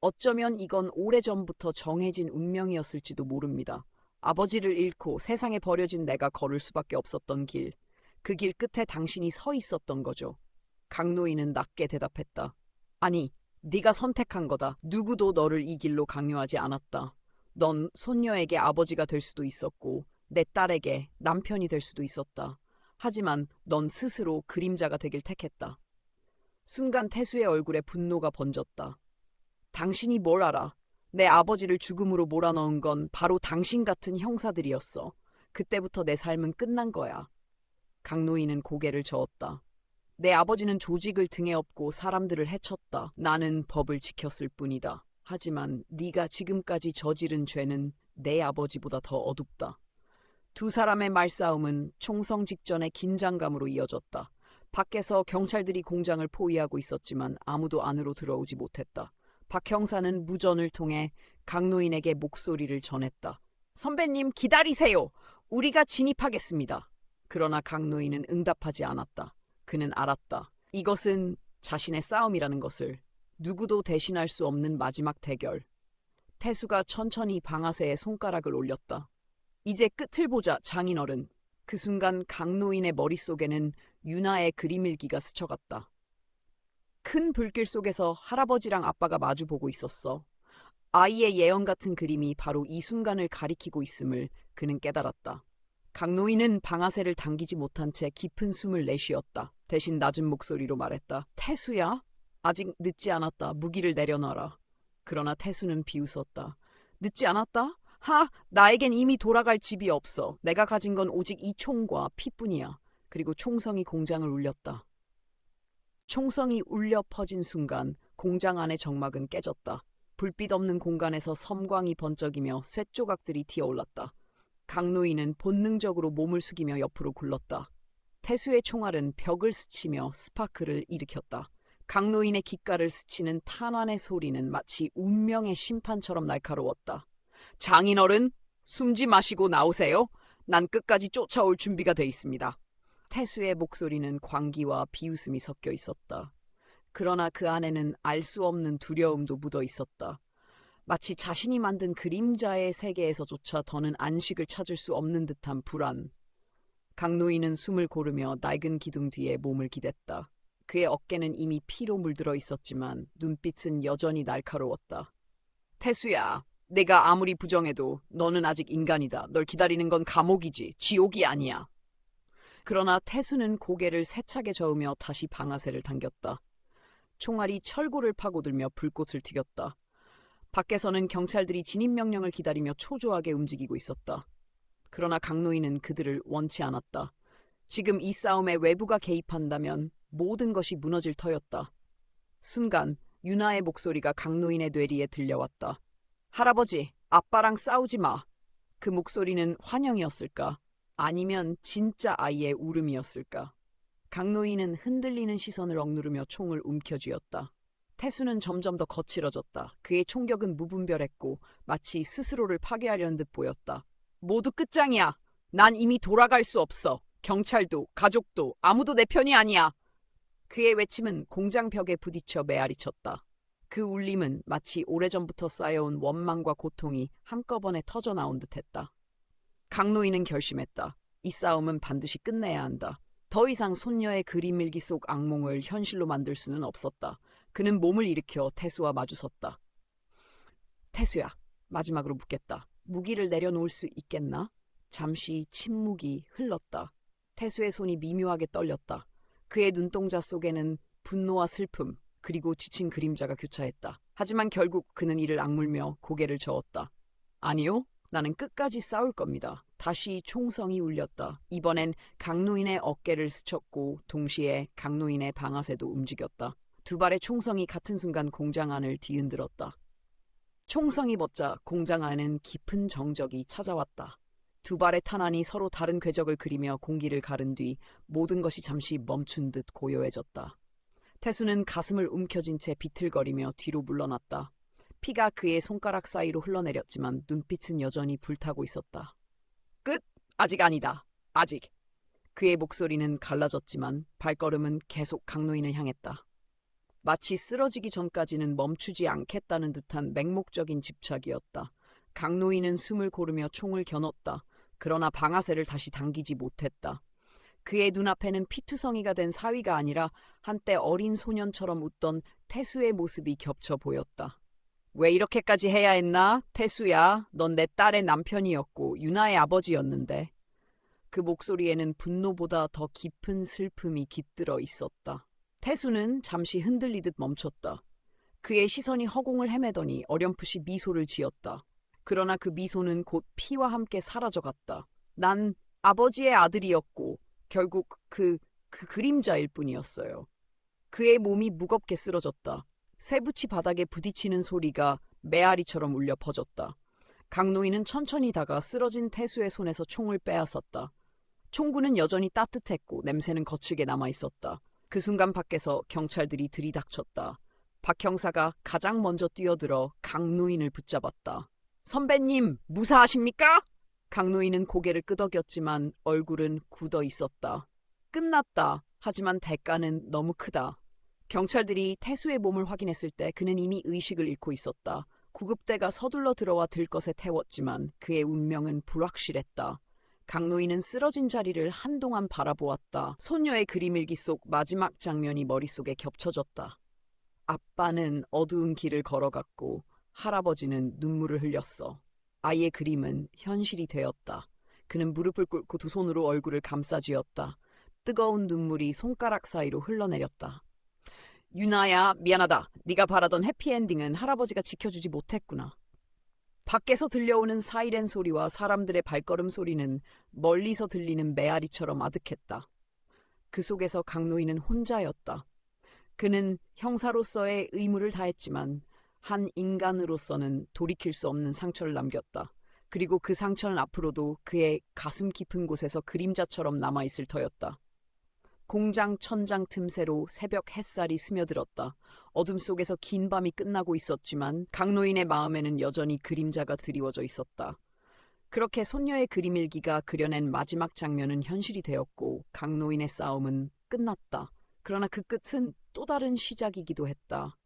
어쩌면 이건 오래전부터 정해진 운명이었을지도 모릅니다. 아버지를 잃고 세상에 버려진 내가 걸을 수밖에 없었던 길. 그 길 끝에 당신이 서 있었던 거죠. 강노인은 낮게 대답했다. 아니, 네가 선택한 거다. 누구도 너를 이 길로 강요하지 않았다. 넌 손녀에게 아버지가 될 수도 있었고 내 딸에게 남편이 될 수도 있었다. 하지만 넌 스스로 그림자가 되길 택했다. 순간 태수의 얼굴에 분노가 번졌다. 당신이 뭘 알아? 내 아버지를 죽음으로 몰아넣은 건 바로 당신 같은 형사들이었어. 그때부터 내 삶은 끝난 거야. 강노인은 고개를 저었다. 내 아버지는 조직을 등에 업고 사람들을 해쳤다. 나는 법을 지켰을 뿐이다. 하지만 네가 지금까지 저지른 죄는 내 아버지보다 더 어둡다. 두 사람의 말싸움은 총성 직전의 긴장감으로 이어졌다. 밖에서 경찰들이 공장을 포위하고 있었지만 아무도 안으로 들어오지 못했다. 박 형사는 무전을 통해 강노인에게 목소리를 전했다. 선배님 기다리세요. 우리가 진입하겠습니다. 그러나 강노인은 응답하지 않았다. 그는 알았다. 이것은 자신의 싸움이라는 것을. 누구도 대신할 수 없는 마지막 대결. 태수가 천천히 방아쇠에 손가락을 올렸다. 이제 끝을 보자, 장인어른. 그 순간 강노인의 머릿속에는 윤하의 그림일기가 스쳐갔다. 큰 불길 속에서 할아버지랑 아빠가 마주보고 있었어. 아이의 예언 같은 그림이 바로 이 순간을 가리키고 있음을 그는 깨달았다. 강노인은 방아쇠를 당기지 못한 채 깊은 숨을 내쉬었다. 대신 낮은 목소리로 말했다. 태수야? 아직 늦지 않았다. 무기를 내려놔라. 그러나 태수는 비웃었다. 늦지 않았다? 나에겐 이미 돌아갈 집이 없어. 내가 가진 건 오직 이 총과 피뿐이야. 그리고 총성이 공장을 울렸다. 총성이 울려 퍼진 순간 공장 안의 정막은 깨졌다. 불빛 없는 공간에서 섬광이 번쩍이며 쇳조각들이 튀어올랐다. 강노인은 본능적으로 몸을 숙이며 옆으로 굴렀다. 태수의 총알은 벽을 스치며 스파크를 일으켰다. 강노인의 귓가를 스치는 탄환의 소리는 마치 운명의 심판처럼 날카로웠다. 장인어른, 숨지 마시고 나오세요. 난 끝까지 쫓아올 준비가 돼 있습니다. 태수의 목소리는 광기와 비웃음이 섞여 있었다. 그러나 그 안에는 알 수 없는 두려움도 묻어 있었다. 마치 자신이 만든 그림자의 세계에서조차 더는 안식을 찾을 수 없는 듯한 불안. 강노인은 숨을 고르며 낡은 기둥 뒤에 몸을 기댔다. 그의 어깨는 이미 피로 물들어 있었지만 눈빛은 여전히 날카로웠다. 태수야, 내가 아무리 부정해도 너는 아직 인간이다. 널 기다리는 건 감옥이지, 지옥이 아니야. 그러나 태수는 고개를 세차게 저으며 다시 방아쇠를 당겼다. 총알이 철골을 파고들며 불꽃을 튀겼다. 밖에서는 경찰들이 진입명령을 기다리며 초조하게 움직이고 있었다. 그러나 강노인은 그들을 원치 않았다. 지금 이 싸움에 외부가 개입한다면 모든 것이 무너질 터였다. 순간 윤하의 목소리가 강노인의 뇌리에 들려왔다. 할아버지, 아빠랑 싸우지 마. 그 목소리는 환영이었을까? 아니면 진짜 아이의 울음이었을까? 강노인은 흔들리는 시선을 억누르며 총을 움켜쥐었다. 태수는 점점 더 거칠어졌다. 그의 총격은 무분별했고 마치 스스로를 파괴하려는 듯 보였다. 모두 끝장이야. 난 이미 돌아갈 수 없어. 경찰도 가족도 아무도 내 편이 아니야. 그의 외침은 공장 벽에 부딪혀 메아리쳤다. 그 울림은 마치 오래전부터 쌓여온 원망과 고통이 한꺼번에 터져나온 듯했다. 강노인은 결심했다. 이 싸움은 반드시 끝내야 한다. 더 이상 손녀의 그림일기 속 악몽을 현실로 만들 수는 없었다. 그는 몸을 일으켜 태수와 마주섰다. 태수야, 마지막으로 묻겠다. 무기를 내려놓을 수 있겠나? 잠시 침묵이 흘렀다. 태수의 손이 미묘하게 떨렸다. 그의 눈동자 속에는 분노와 슬픔, 그리고 지친 그림자가 교차했다. 하지만 결국 그는 이를 악물며 고개를 저었다. 아니요, 나는 끝까지 싸울 겁니다. 다시 총성이 울렸다. 이번엔 강노인의 어깨를 스쳤고 동시에 강노인의 방아쇠도 움직였다. 두 발의 총성이 같은 순간 공장 안을 뒤흔들었다. 총성이 멎자 공장 안에는 깊은 정적이 찾아왔다. 두 발의 탄환이 서로 다른 궤적을 그리며 공기를 가른 뒤 모든 것이 잠시 멈춘 듯 고요해졌다. 태수는 가슴을 움켜쥔 채 비틀거리며 뒤로 물러났다. 피가 그의 손가락 사이로 흘러내렸지만 눈빛은 여전히 불타고 있었다. 끝! 아직 아니다. 아직. 그의 목소리는 갈라졌지만 발걸음은 계속 강노인을 향했다. 마치 쓰러지기 전까지는 멈추지 않겠다는 듯한 맹목적인 집착이었다. 강노인은 숨을 고르며 총을 겨눴다. 그러나 방아쇠를 다시 당기지 못했다. 그의 눈앞에는 피투성이가 된 사위가 아니라 한때 어린 소년처럼 웃던 태수의 모습이 겹쳐 보였다. 왜 이렇게까지 해야 했나? 태수야, 넌 내 딸의 남편이었고 윤아의 아버지였는데. 그 목소리에는 분노보다 더 깊은 슬픔이 깃들어 있었다. 태수는 잠시 흔들리듯 멈췄다. 그의 시선이 허공을 헤매더니 어렴풋이 미소를 지었다. 그러나 그 미소는 곧 피와 함께 사라져갔다. 난 아버지의 아들이었고 결국 그 그림자일 뿐이었어요. 그의 몸이 무겁게 쓰러졌다. 쇠붙이 바닥에 부딪히는 소리가 메아리처럼 울려 퍼졌다. 강노인은 천천히 다가 쓰러진 태수의 손에서 총을 빼앗았다. 총구는 여전히 따뜻했고 냄새는 거칠게 남아있었다. 그 순간 밖에서 경찰들이 들이닥쳤다. 박 형사가 가장 먼저 뛰어들어 강노인을 붙잡았다. 선배님, 무사하십니까? 강노인은 고개를 끄덕였지만 얼굴은 굳어 있었다. 끝났다. 하지만 대가는 너무 크다. 경찰들이 태수의 몸을 확인했을 때 그는 이미 의식을 잃고 있었다. 구급대가 서둘러 들어와 들것에 태웠지만 그의 운명은 불확실했다. 강노인은 쓰러진 자리를 한동안 바라보았다. 소녀의 그림일기 속 마지막 장면이 머릿속에 겹쳐졌다. 아빠는 어두운 길을 걸어갔고 할아버지는 눈물을 흘렸어. 아이의 그림은 현실이 되었다. 그는 무릎을 꿇고 두 손으로 얼굴을 감싸쥐었다. 뜨거운 눈물이 손가락 사이로 흘러내렸다. 유나야, 미안하다. 네가 바라던 해피엔딩은 할아버지가 지켜주지 못했구나. 밖에서 들려오는 사이렌 소리와 사람들의 발걸음 소리는 멀리서 들리는 메아리처럼 아득했다. 그 속에서 강노인은 혼자였다. 그는 형사로서의 의무를 다했지만 한 인간으로서는 돌이킬 수 없는 상처를 남겼다. 그리고 그 상처는 앞으로도 그의 가슴 깊은 곳에서 그림자처럼 남아있을 터였다. 공장 천장 틈새로 새벽 햇살이 스며들었다. 어둠 속에서 긴 밤이 끝나고 있었지만 강노인의 마음에는 여전히 그림자가 드리워져 있었다. 그렇게 손녀의 그림일기가 그려낸 마지막 장면은 현실이 되었고 강노인의 싸움은 끝났다. 그러나 그 끝은 또 다른 시작이기도 했다.